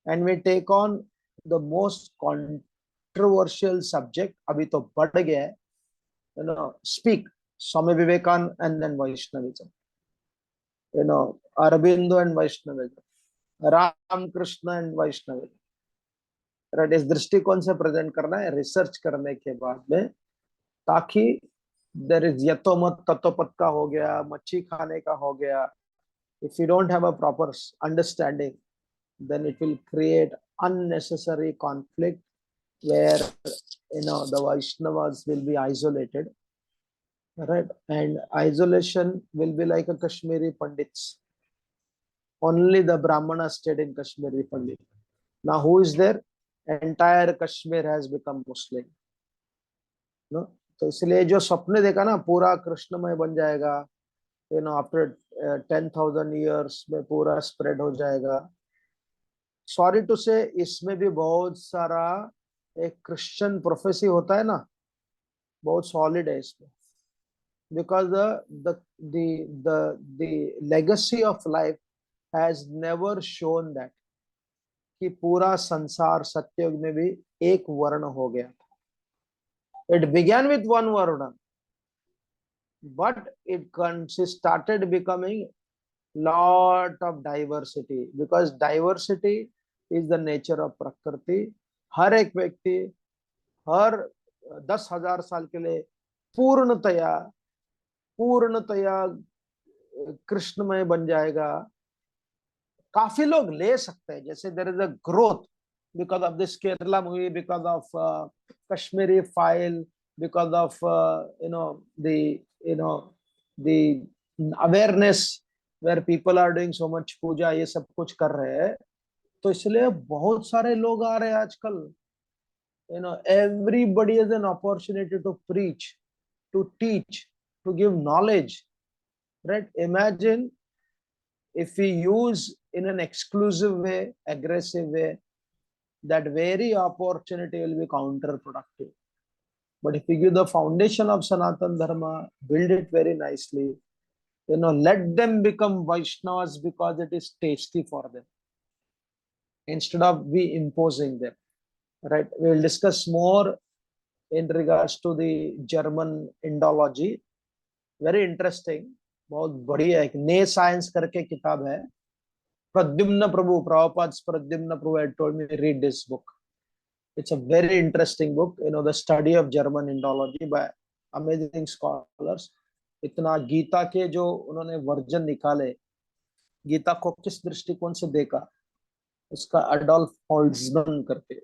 and we take on the most controversial subject. Abhi to बढ़ गया है, speak Swami Vivekananda and then Vaishnavism, Aurobindo and Vaishnavism, Ram Krishna and Vaishnavism. Right, इस दृष्टिकोण से present करना है research करने के बाद में, ताकि there is yatomat tatopat का हो गया, मच्छी खाने का हो गया. If you don't have a proper understanding, then it will create unnecessary conflict where the Vaishnavas will be isolated, right? And isolation will be like a Kashmiri Pandits. Only the Brahmana stayed in Kashmiri Pandit. Now who is there? Entire Kashmir has become Muslim. No? तो इसलिए जो सपने देखा ना पूरा कृष्णमय बन जाएगा, after 10,000 years में पूरा स्प्रेड हो जाएगा. सॉरी टू से इसमें भी बहुत सारा एक क्रिश्चियन प्रोफेसी होता है ना, बहुत सॉलिड है इसमें. Because the legacy of life has never shown that कि पूरा संसार सत्ययुग में भी एक वर्ण हो गया था. It began with one varna, but it started becoming lot of diversity, because diversity is the nature of prakriti. हर एक व्यक्ति हर 10,000 साल के लिए पूर्णतया कृष्णमय बन जाएगा. काफी लोग ले सकते हैं, जैसे there is a growth because of this Kerala movie, because of Kashmiri file, because of the awareness where people are doing so much puja, ये सब कुछ कर रहे हैं. तो इसलिए बहुत सारे लोग आ रहे हैं आजकल. everybody has an opportunity to preach, to teach, to give knowledge, right? Imagine if we use in an exclusive way, aggressive way, that very opportunity will be counterproductive. But if we give the foundation of Sanatan Dharma, build it very nicely, let them become Vaishnavas because it is tasty for them, instead of we imposing them, right? We will discuss more in regards to the German Indology. Very interesting, बहुत बढ़िया एक नए science करके किताब है. Pradyumna Prabhu, Prabhupada's Pradyumna Prabhu had told me read this book. It's a very interesting book, the study of German Indology by amazing scholars. इतना गीता के जो उन्होंने वर्जन निकाले, गीता को किस दृष्टिकोण से देखा, उसका अडोल्फ होल्ट्जमैन करके,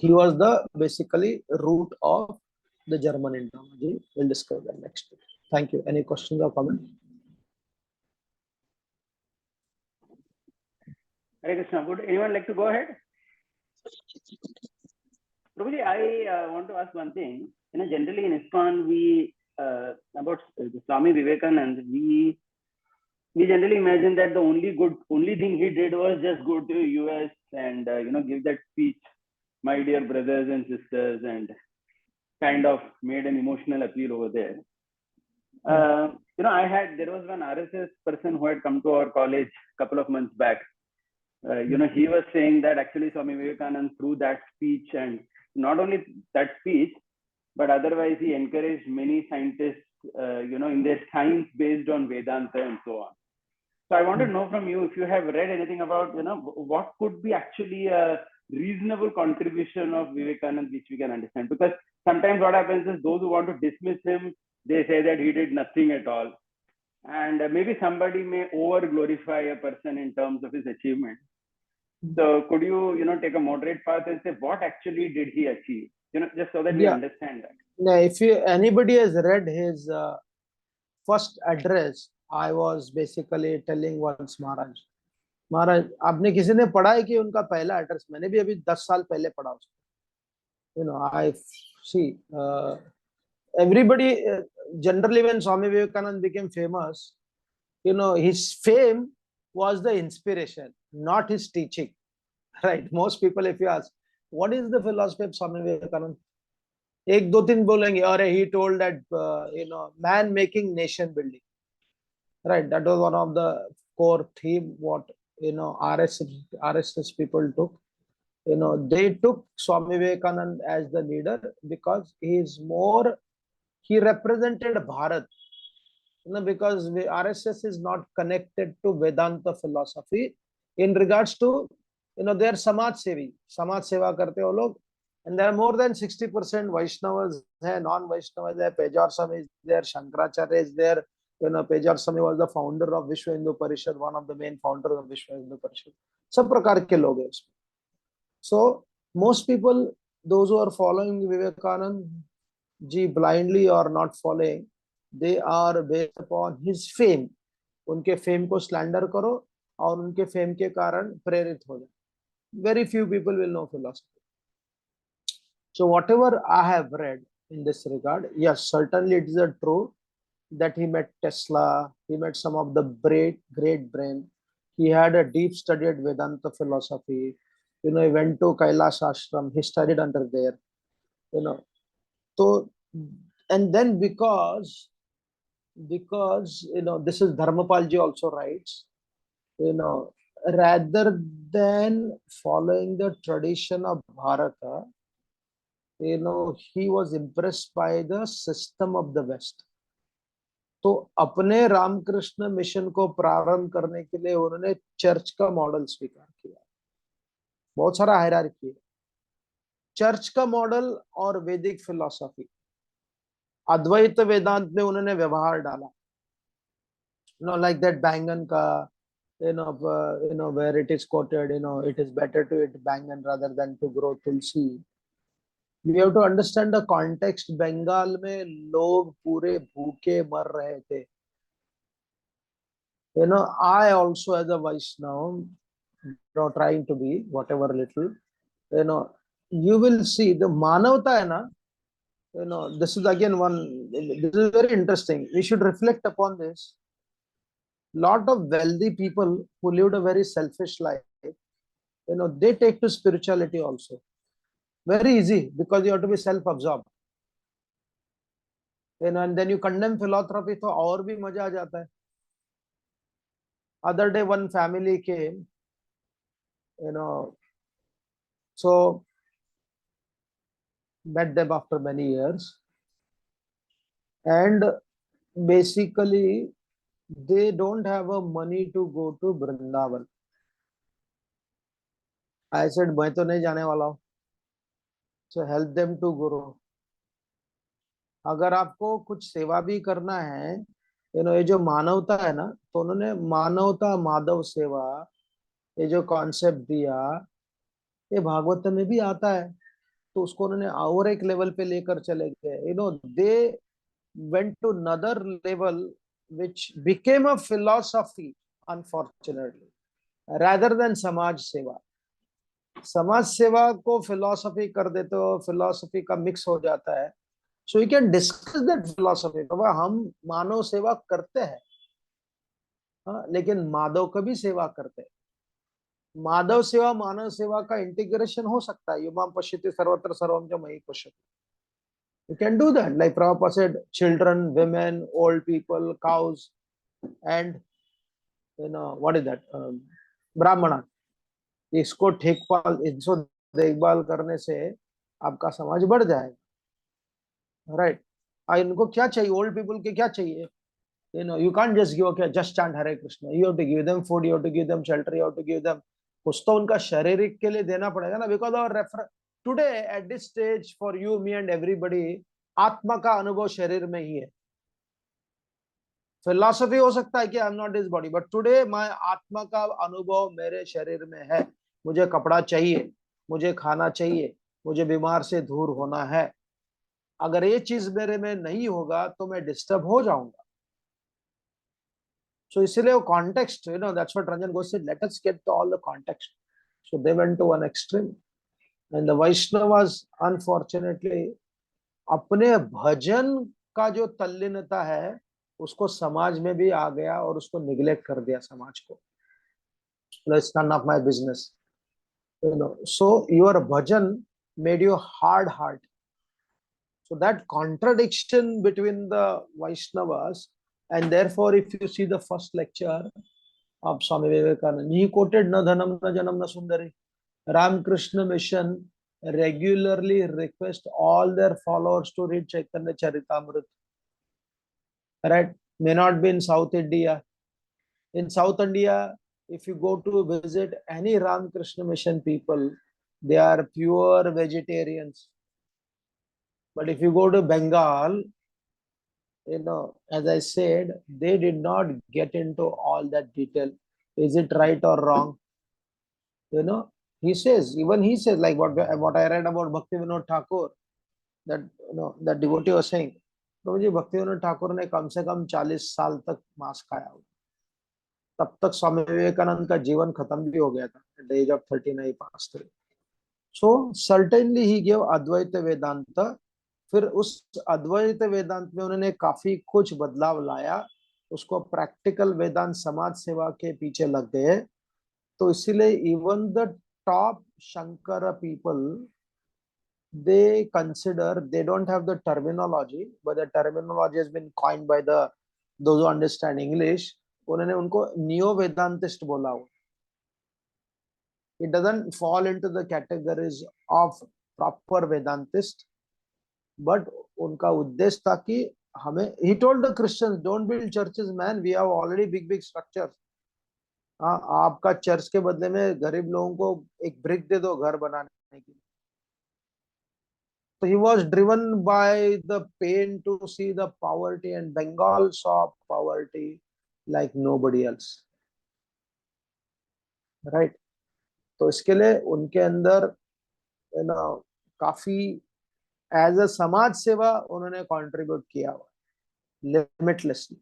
he was the basically root of the German Indology. We'll discuss that next week. Thank you. Any questions or comments? Hare Krishna. Would anyone like to go ahead? Prabhuji, I want to ask one thing. Generally in ISKCON, we about Swami Vivekananda, we generally imagine that the only thing he did was just go to US and give that speech, my dear brothers and sisters, and kind of made an emotional appeal over there. There was one RSS person who had come to our college a couple of months back. He was saying that actually Swami Vivekananda, through that speech, and not only that speech, but otherwise he encouraged many scientists, in their science based on Vedanta and so on. So I want to know from you if you have read anything about, what could be actually a reasonable contribution of Vivekananda which we can understand. Because sometimes what happens is those who want to dismiss him, they say that he did nothing at all. And maybe somebody may over glorify a person in terms of his achievement. So could you, take a moderate path and say what actually did he achieve? Just so that we understand that. Now, if anybody has read his first address, I was basically telling once महाराज आपने किसी ने पढ़ा है कि उनका पहला address? मैंने भी अभी 10 साल पहले पढ़ा उसको. I see everybody generally when Swami Vivekananda became famous, his fame was the inspiration, not his teaching, right? Most people, if you ask what is the philosophy of Swami Vivekananda, एक दो तीन बोलेंगे, अरे he told that man making nation building, right? That was one of the core theme what RSS people took. They took Swami Vivekananda as the leader because he represented Bharat, because RSS is not connected to Vedanta philosophy in regards to, they are Samaj Seva karte ho log, And there are more than 60% Vaishnavas, non-Vaishnavas, there. Pejor Swami is there, Shankaracharya is there. Pejor Swami was the founder of Vishwa Hindu Parishad, one of the main founders of Vishwa Hindu Parishad. सब प्रकार के लोग हैं उसमें. So most people, those who are following Vivekananda ji blindly or not following, they are based upon his fame. उनके fame को slander करो और उनके फेम के कारण प्रेरित हो जाए. Very few people will know philosophy. So whatever I have read in this regard, yes, certainly it is a true that he met Tesla, he met some of the great brain. He had a deep studied Vedanta philosophy. He went to Kailash Ashram, he studied under there. So, and then because this is Dharmapalji also writes, rather than following the tradition of Bharata, he was impressed by the system of the West. तो अपने Ramakrishna mission को प्रारंभ करने के लिए उन्होंने church का model स्वीकार किया. बहुत सारा हायरार्की है. चर्च का मॉडल और वैदिक फिलॉसफी, अद्वैत वेदांत में उन्होंने व्यवहार डाला. Like that बैंगन का, where it is quoted, it is better to eat बैंगन rather than to grow tulsi. You have to understand the context. Bengal में लोग पूरे भूखे मर रहे थे. I also as a Vaishnava, trying to be whatever little, you will see the manavta hai na. This is again this is very interesting. We should reflect upon this. Lot of wealthy people who lived a very selfish life, they take to spirituality also. Very easy, because you have to be self-absorbed. And then you condemn philanthropy, तो और भी मजा आ जाता है. Other day one family came, so met them after many years, and basically they don't have a money to go to Vrindavan. I said, मैं तो नहीं जाने वाला हूँ. So help them to Guru. अगर आपको कुछ सेवा भी करना है, ये जो मानवता है ना, तो उन्होंने मानवता माधव सेवा, ये जो कॉन्सेप्ट दिया, ये भागवत में भी आता है. तो उसको उन्होंने और एक लेवल पे लेकर चले गए. दे went to another level which became a philosophy, unfortunately, rather than समाज सेवा. समाज सेवा को फिलॉसफी कर देते हो, फिलॉसफी का मिक्स हो जाता है. So you can discuss that philosophy. हम मानव सेवा करते हैं, लेकिन माधव का भी सेवा करते हैं. माधव सेवा मानव सेवा का इंटीग्रेशन हो सकता है. युमाम पश्यति सर्वत्र सर्वम च मयि पश्यति. You can do that. Like Prabhupada said, children, women, old people, cows, and what is that? Brahmana. इसको देखभाल करने से आपका समाज बढ़ जाएगा. Right? इनको क्या चाहिए? Old people के क्या चाहिए? You can't just give, okay, just chant Hare Krishna. You have to give them food, you have to give them shelter, you have to give them. कुछ तो उनका शारीरिक के लिए देना पड़ेगा ना. Because our today at this stage for you, me and everybody, आत्मा का अनुभव शरीर में ही है. फिलॉसफी हो सकता है कि I am not this body, but today मैं आत्मा का अनुभव मेरे शरीर में है. मुझे कपड़ा चाहिए, मुझे खाना चाहिए, मुझे बीमार से दूर होना है. अगर ये चीज मेरे में नहीं होगा तो मैं डिस्टर्ब हो जाऊंगा. So इसलिए वो context, that's what Ranjan Ghosh said, let us get to all the context. So they went to one extreme, and the Vaishnavas unfortunately अपने भजन का जो तल्लीनता है उसको समाज में भी आ गया और उसको निग्लेक्ट कर दिया समाज को. It's none of my business. So your bhajan made you hard heart. So that contradiction between the Vaishnavas, and therefore if you see the first lecture of Swami Vivekananda, he quoted na dhanam na janam na sundari. Ramakrishna Mission regularly request all their followers to read Chaitanya Charitamrita. Right? May not be in South India. In South India, if you go to visit any Ramakrishna Mission people, They are pure vegetarians. But if you go to Bengal, as I said, they did not get into all that detail. Is it right or wrong? Even he says, like what I read about Bhakti Vinod Thakur, that that devotee was saying, प्रभु भक्ति विनोद ठाकुर ने कम से कम 40 साल तक मांस खाया, तब तक स्वामी विवेकानंद का जीवन खत्म भी हो गया था at the age of 39 past 3. So certainly he gave Advaita Vedanta. फिर उस अद्वैत वेदांत में उन्होंने काफी कुछ बदलाव लाया, उसको प्रैक्टिकल वेदांत समाज सेवा के पीछे लग गए. तो इसीलिए even the top Shankar people, they consider, they don't have the terminology, but the terminology has been coined by those who understand English. उन्होंने उनको नियो वेदांतिस्ट बोला हुआ. It doesn't fall into the categories of proper Vedantist, but उनका उद्देश्य था कि हमें, he told the Christians, don't build churches man, we have already big structures. हाँ, आपका चर्च के बदले में गरीब लोगों को एक ब्रिक दे दो घर बनाने के लिए. So he was driven by the pain to see the poverty, and Bengal saw poverty like nobody else, right? तो इसके लिए उनके अंदर काफी एज अ समाज सेवा उन्होंने कंट्रीब्यूट किया हुआ लिमिटलेसली,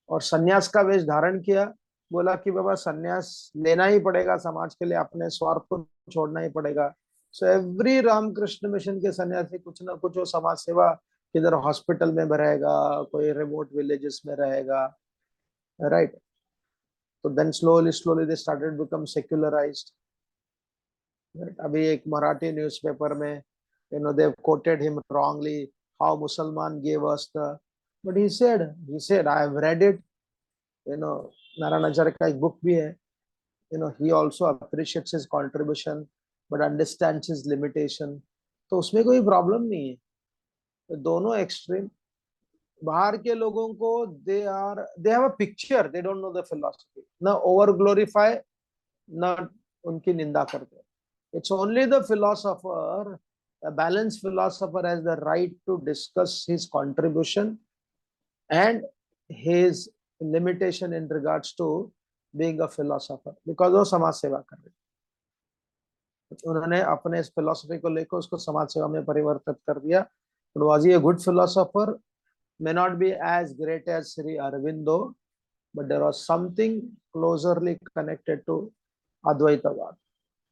और सन्यास का वेश धारण किया. बोला कि बाबा सन्यास लेना ही पड़ेगा समाज के लिए, अपने स्वार्थ को छोड़ना ही पड़ेगा. सो एवरी रामकृष्ण मिशन के सन्यासी कुछ ना कुछ वो समाज सेवा, किधर हॉस्पिटल में रहेगा, कोई रिमोट विलेजेस में रहेगा, राइट. तो then slowly they started become secularised. अभी एक मराठी न्यूज़पेपर में they quoted him wrongly, how Musalman gave us the, but he said I have read it, Narayanacharya का एक बुक भी है, he also appreciates his contribution but understands his limitation. तो उसमें कोई प्रॉब्लम नहीं है. तो दोनों एक्सट्रीम, बाहर के लोगों को they have a picture, they don't know the philosophy, ना ओवर ग्लोरीफाई ना उनकी निंदा करते. It's only the philosopher, a balanced philosopher, has the right to discuss his contribution and his limitation in regards to being a philosopher, because वो समाज सेवा कर रहे. उन्होंने अपने इस philosophy को लेकर उसको समाज सेवा में परिवर्तित कर दिया. But was he a good philosopher? May not be as great as Sri Aurobindo, but there was something closerly connected to Advaitavad,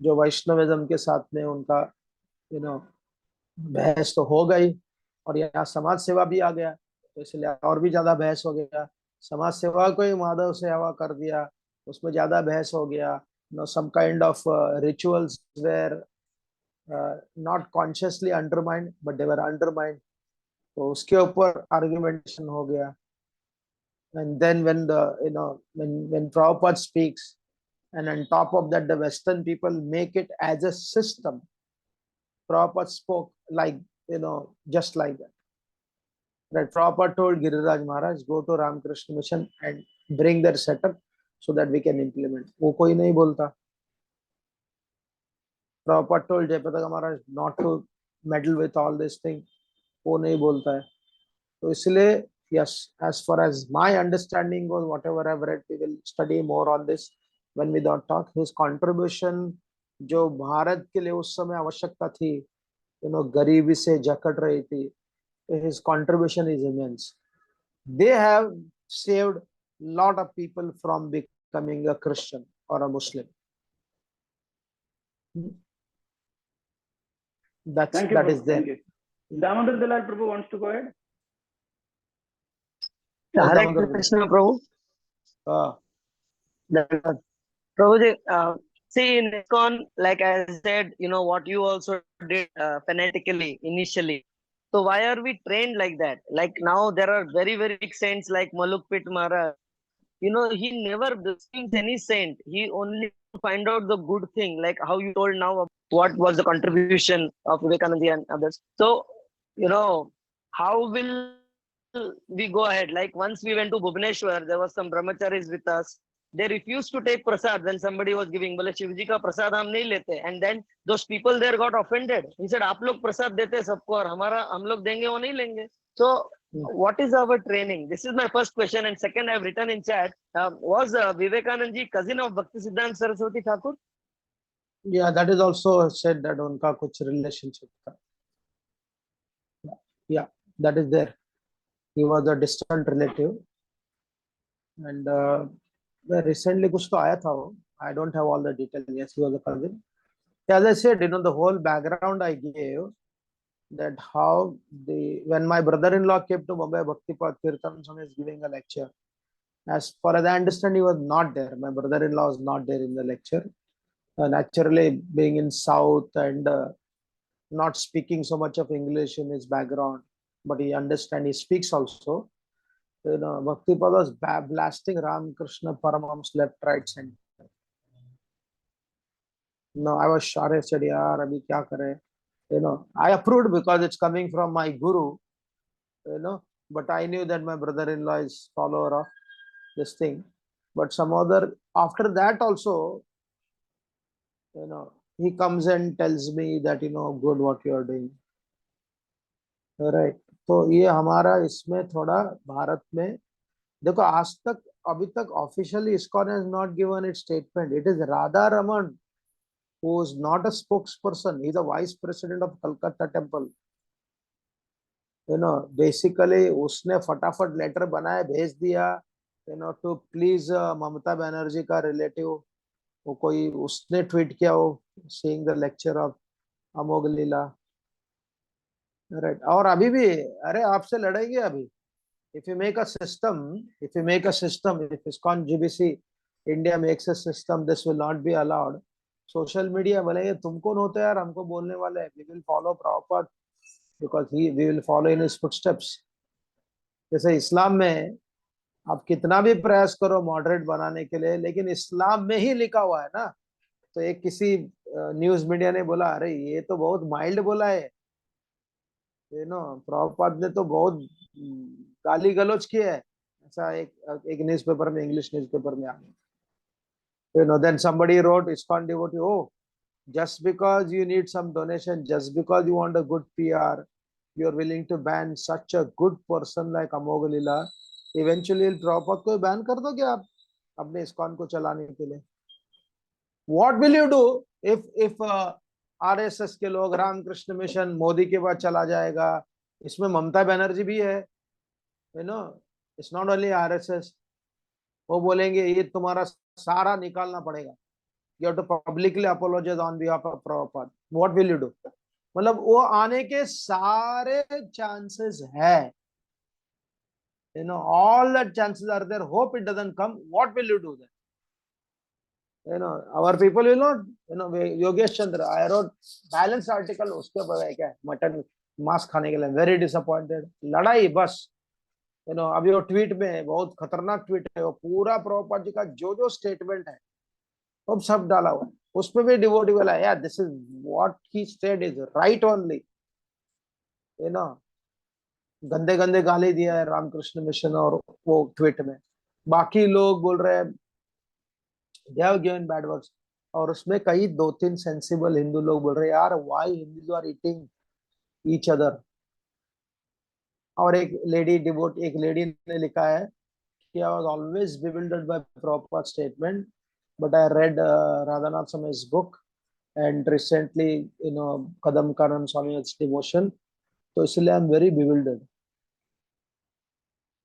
जो वैष्णविज्म के साथ में उनका बहस तो हो गई, और यहाँ समाज सेवा भी आ गया, तो इसलिए और भी ज्यादा बहस हो गया. समाज सेवा को ही माधव सेवा कर दिया, उसमें ज्यादा बहस हो गया. some kind of rituals were not consciously undermined, but they were undermined. तो उसके ऊपर आर्गुमेंटेशन हो गया. And then when when Prabhupada speaks, and on top of that the Western people make it as a system, Prabhupada spoke like just like that. Right? Prabhupada told Giriraj Maharaj, go to Ramakrishna Mission and bring their setup so that we can implement. वो कोई नहीं बोलता. Prabhupada told Jayapataka Maharaj not to meddle with all this thing. वो नहीं बोलता है. तो इसलिए yes, as far as my understanding goes, whatever I've read, we will study more on this when we don't talk. His contribution जो भारत के लिए उस समय आवश्यकता थी, गरीबी से जकड़ रही थी, his contribution is immense. They have saved a lot of people from becoming a Christian or a Muslim. That is there. Damodar Dalal Prabhu wants to go ahead. Hare Krishna Prabhu. Prabhuji, see in ISKCON, like I said, what you also did fanatically initially. So why are we trained like that? Like now there are very, very big saints like Malukpit Maharaj. He never blasphemes any saint. He only find out the good thing, like how you told now what was the contribution of Vivekananda and others. So, how will we go ahead? Like once we went to Bhubaneswar, there was some brahmacharis with us. they refused to take prasad when somebody was giving. बोले शिव जी का प्रसाद हम नहीं लेते. And then those people there got offended. He said, आप लोग प्रसाद देते हैं सबको और हमारा हम लोग देंगे वो नहीं लेंगे. So what is our training? This is my first question. And second, I've written in chat, was Vivekanand ji cousin of Bhakti Siddhanta Saraswati Thakur? Yeah, that is also said that उनका कुछ relationship था. Yeah, that is there. He was a distant relative. And recently कुछ तो आया था वो. I don't have all the details. Yes, he was a cousin. As I said, the whole background I gave, that how when my brother-in-law came to Mumbai, Bhaktipat Kirtan Swami is giving a lecture. As far as I understand, he was not there. My brother-in-law was not there in the lecture. Naturally, being in South and not speaking so much of English in his background, but he understands, he speaks also. Bhaktipat was blasting Ram Krishna Paramahams left, right, center. I was sure. I said, yaar, abhi kya kare? I approved because it's coming from my guru, but I knew that my brother-in-law is follower of this thing. But some other, after that also, he comes and tells me that, good what you are doing. Right. तो ये हमारा इसमें थोड़ा भारत में देखो आज तक अभी तक officially ISKCON has not given its statement. It is Radha Raman who is not a spokesperson. He is the vice president of Calcutta Temple. Basically उसने फटाफट लेटर बनाया भेज दिया, to please ममता बनर्जी का रिलेटिव, वो कोई उसने ट्वीट किया वो seeing the lecture of Amogh Leela. Right. और अभी भी अरे आपसे लड़ेंगे अभी. If you make a system, if ISKCON GBC India makes a system, this will not be allowed. Social media बोलेंगे तुम कौन होते यार हमको बोलने वाले. We will follow Prabhupada because we will follow in his footsteps. जैसे इस्लाम में आप कितना भी प्रयास करो मॉडरेट बनाने के लिए, लेकिन इस्लाम में ही लिखा हुआ है ना. तो एक किसी न्यूज मीडिया ने बोला अरे ये तो बहुत माइल्ड बोला है. प्रभुपाद ने तो बहुत गाली गलौज किया है. ऐसा एक न्यूज़पेपर में, इंग्लिश न्यूज़पेपर में आ गया. Then somebody wrote, ISKCON devotee, oh, just because you need some donation, just because you want a good PR, you are willing to ban such a good person like Amogh Leela. Eventually Prabhupada को ban कर दोगे आप अपने ISKCON को चलाने के लिए. What will you do if RSS के लोग, रामकृष्ण मिशन मोदी के बाद चला जाएगा, इसमें ममता बनर्जी भी है, it's not only RSS. वो बोलेंगे ये तुम्हारा सारा निकालना पड़ेगा. You have to publicly apologize on behalf of Prabhupada. What will you do? मतलब वो आने के सारे chances है. All that chances are there. Hope it doesn't come. What will you do then? Our people will not, Yogesh Chandra, I wrote balanced article उसके ऊपर है क्या, मटन मांस खाने के लिए, very disappointed. लड़ाई बस. अभी वो ट्वीट में बहुत खतरनाक ट्वीट है, वो पूरा प्रभुपाद जी का जो स्टेटमेंट है वो सब डाला हुआ है. उसमें भी डिवोटी वाला है, यार this is what he said is right only. गंदे गंदे गाली दिया है रामकृष्ण मिशन और वो ट्वीट में. बाकी लोग बोल रहे हैं they have given bad words. और उसमें कई 2-3 सेंसिबल हिंदू लोग बोल रहे हैं यार why Hindus are eating each other. और एक लेडी ने लिखा है कि I was always bewildered by Prabhupada's statement, but I read Radhanath Swami's book and recently Kadam Karan Swami's devotion, तो इसलिए I am very bewildered.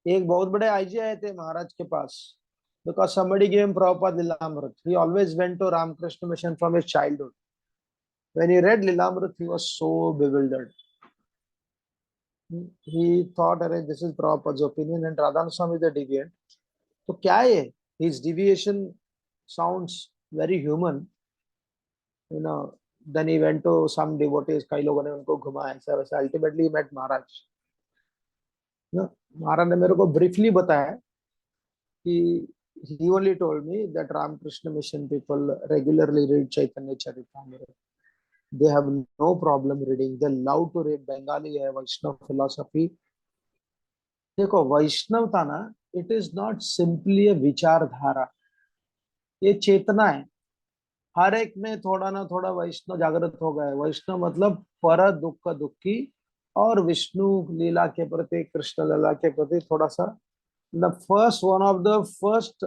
एक बहुत बड़े आईजी आए थे महाराज के पास because somebody gave him Prabhupada Lilamrit. He always went to Ramakrishna Mission from his childhood. When he read Lilamrit, he was so bewildered. He thought, this is Prabhupada's opinion and Radhanath Swami is a deviant. So क्या है? His deviation sounds very human. Then he went to some devotees, कई लोगों ने उनको घुमाया ऐसा वैसा. Ultimately he met Maharaj. महाराज ने मेरे को briefly बताया कि he only told me that Ramakrishna Mission people regularly read Chaitanya Charitamrita. They have no problem reading. They love to read. Bengali है, Vaishnav philosophy. देखो वैष्णवता ना, it is not simply a विचारधारा. ये चेतना है, हर एक में थोड़ा ना थोड़ा वैष्णव जागृत हो गया है। वैष्णव मतलब पर दुख दुखी, और विष्णु लीला के प्रति, कृष्ण लीला के प्रति थोड़ा सा, the first one of the first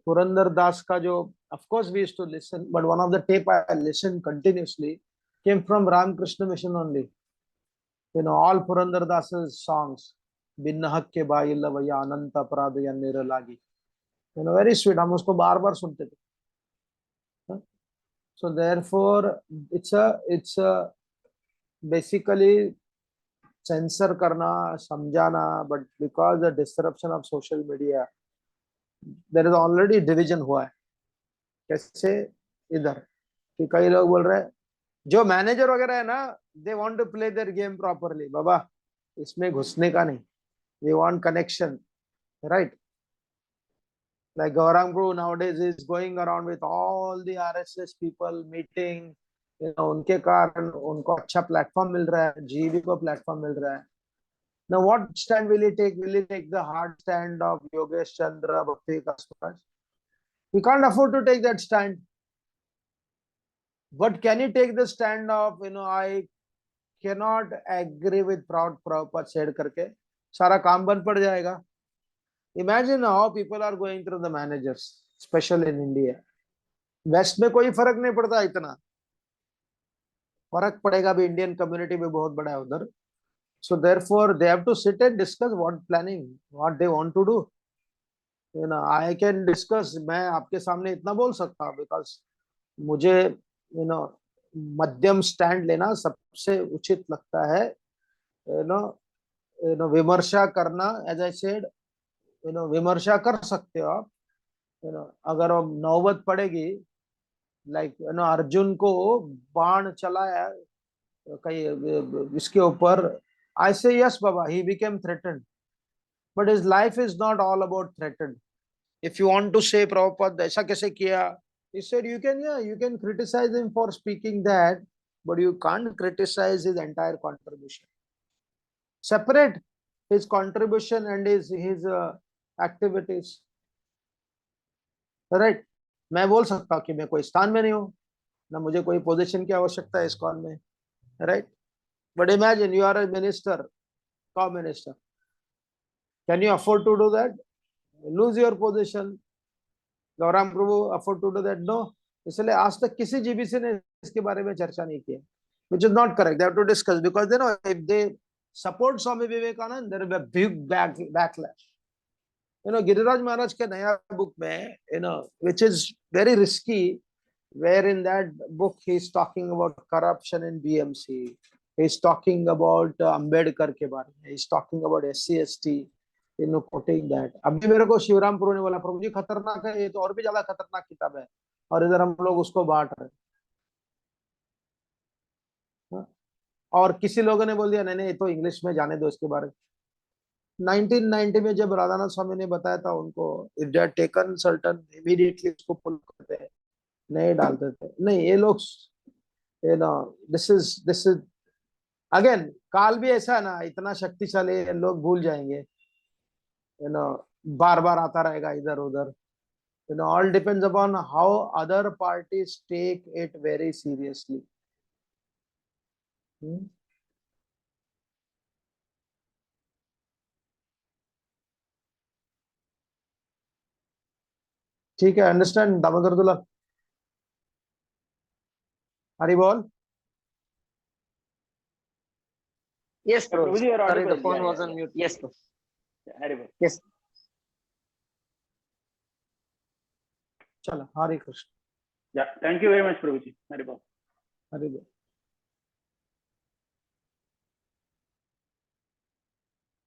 Purandar Das का जो, of course we used to listen, but one of the tape I listened continuously came from Ramakrishna Mission only. You know, all Purandar Das's songs, बिन हक के by लवैया अनंत अपराध या निर लागी, you know, very sweet, हम उसको बार बार सुनते थे. So therefore it's a basically censor करना, समझाना, but because the disruption of social media, there is already division हुआ है. कैसे? इधर कि कई लोग बोल रहे हैं, जो मैनेजर वगैरह है ना, they want to play their game properly. बाबा, इसमें घुसने का नहीं, we want connection, right? Like Gaurang Guru nowadays is going around with all the RSS people meeting, you know, उनके कारण उनको अच्छा प्लेटफॉर्म मिल रहा है, जीवी को प्लेटफॉर्म मिल रहा है. Now what stand will he take? Will he take the hard stand of Yogesh Chandra Bhakti Kasparaj? We can't afford to take that stand. But can he take the stand of, you know, I cannot agree with Prabhupada said करके सारा काम बंद पड़ जाएगा? Imagine how people are going through the managers, especially in India. West में कोई फर्क नहीं पड़ता, इतना फर्क पड़ेगा भी, इंडियन कम्युनिटी भी बहुत बड़ा है उधर. So therefore they have to sit and discuss what planning, what they want to do. You know, I can discuss, मैं आपके सामने इतना बोल सकता हूँ, because मुझे, you know, मध्यम स्टैंड लेना सबसे उचित लगता है. you know, विमर्शा करना, as I said, you know, विमर्शा कर सकते हो आप. you know, अगर वो नौबत पड़ेगी, लाइक you know, अर्जुन को बाण चलाया कहीं इसके ऊपर, I say yes, Baba, he became threatened. But his life is not all about threatened. If you want to say Prabhupada ऐसा कैसे किया, he said you can, yeah, you can criticize him for speaking that, but you can't criticize his entire contribution. Separate his contribution and his activities. Right? मैं बोल सकता हूँ कि मैं कोई स्थान में नहीं हूँ, ना मुझे कोई पोजीशन की आवश्यकता है इस कॉल में, right? But imagine you are a minister, co minister. Can you afford to do that? Lose your position. गौराम Prabhu afford to do that? No. इसलिए आज तक किसी जीबीसी ने इसके बारे में चर्चा नहीं की, which is not correct. They have to discuss, because you know, if they support Swami Vivekananda, there will be a big backlash. You know, Giriraj Maharaj के नया book में, you know, which is very risky, where in that book he is talking about corruption in BMC. He is talking about Ambedkar के बारे में. He is talking about SC/ST. You know, quoting that. अभी मेरे को शिवराम प्रभु ने बोला, प्रभु जी खतरनाक है, ये तो और भी ज्यादा खतरनाक किताब है, और इधर हम लोग उसको बांट रहे हैं. और किसी लोगों ने बोल दिया नहीं नहीं, ये तो इंग्लिश में जाने दो इसके बारे में. 1990 में जब राधानाथ स्वामी ने बताया था उनको, if they are taken certain, immediately उसको पुल करते हैं, नहीं डालते थे. नहीं, ये लोग, you know, this is again, काल भी ऐसा है ना, इतना शक्तिशाली, लोग भूल जाएंगे. you know, बार बार आता रहेगा इधर उधर. you know, all depends upon how other parties take it very seriously. ठीक है, अंडरस्टैंड दामोदर दुल्ला? हरी बोल. Yes, bro. Prabhuji, you are Sorry, the audible. phone Yeah, was yeah, on yeah. mute. Yes, bro. Yeah, Haribol. Yes. चलो, हरे Krishna. Yeah, thank you very much, Prabhuji. Haribol. हरी बोल.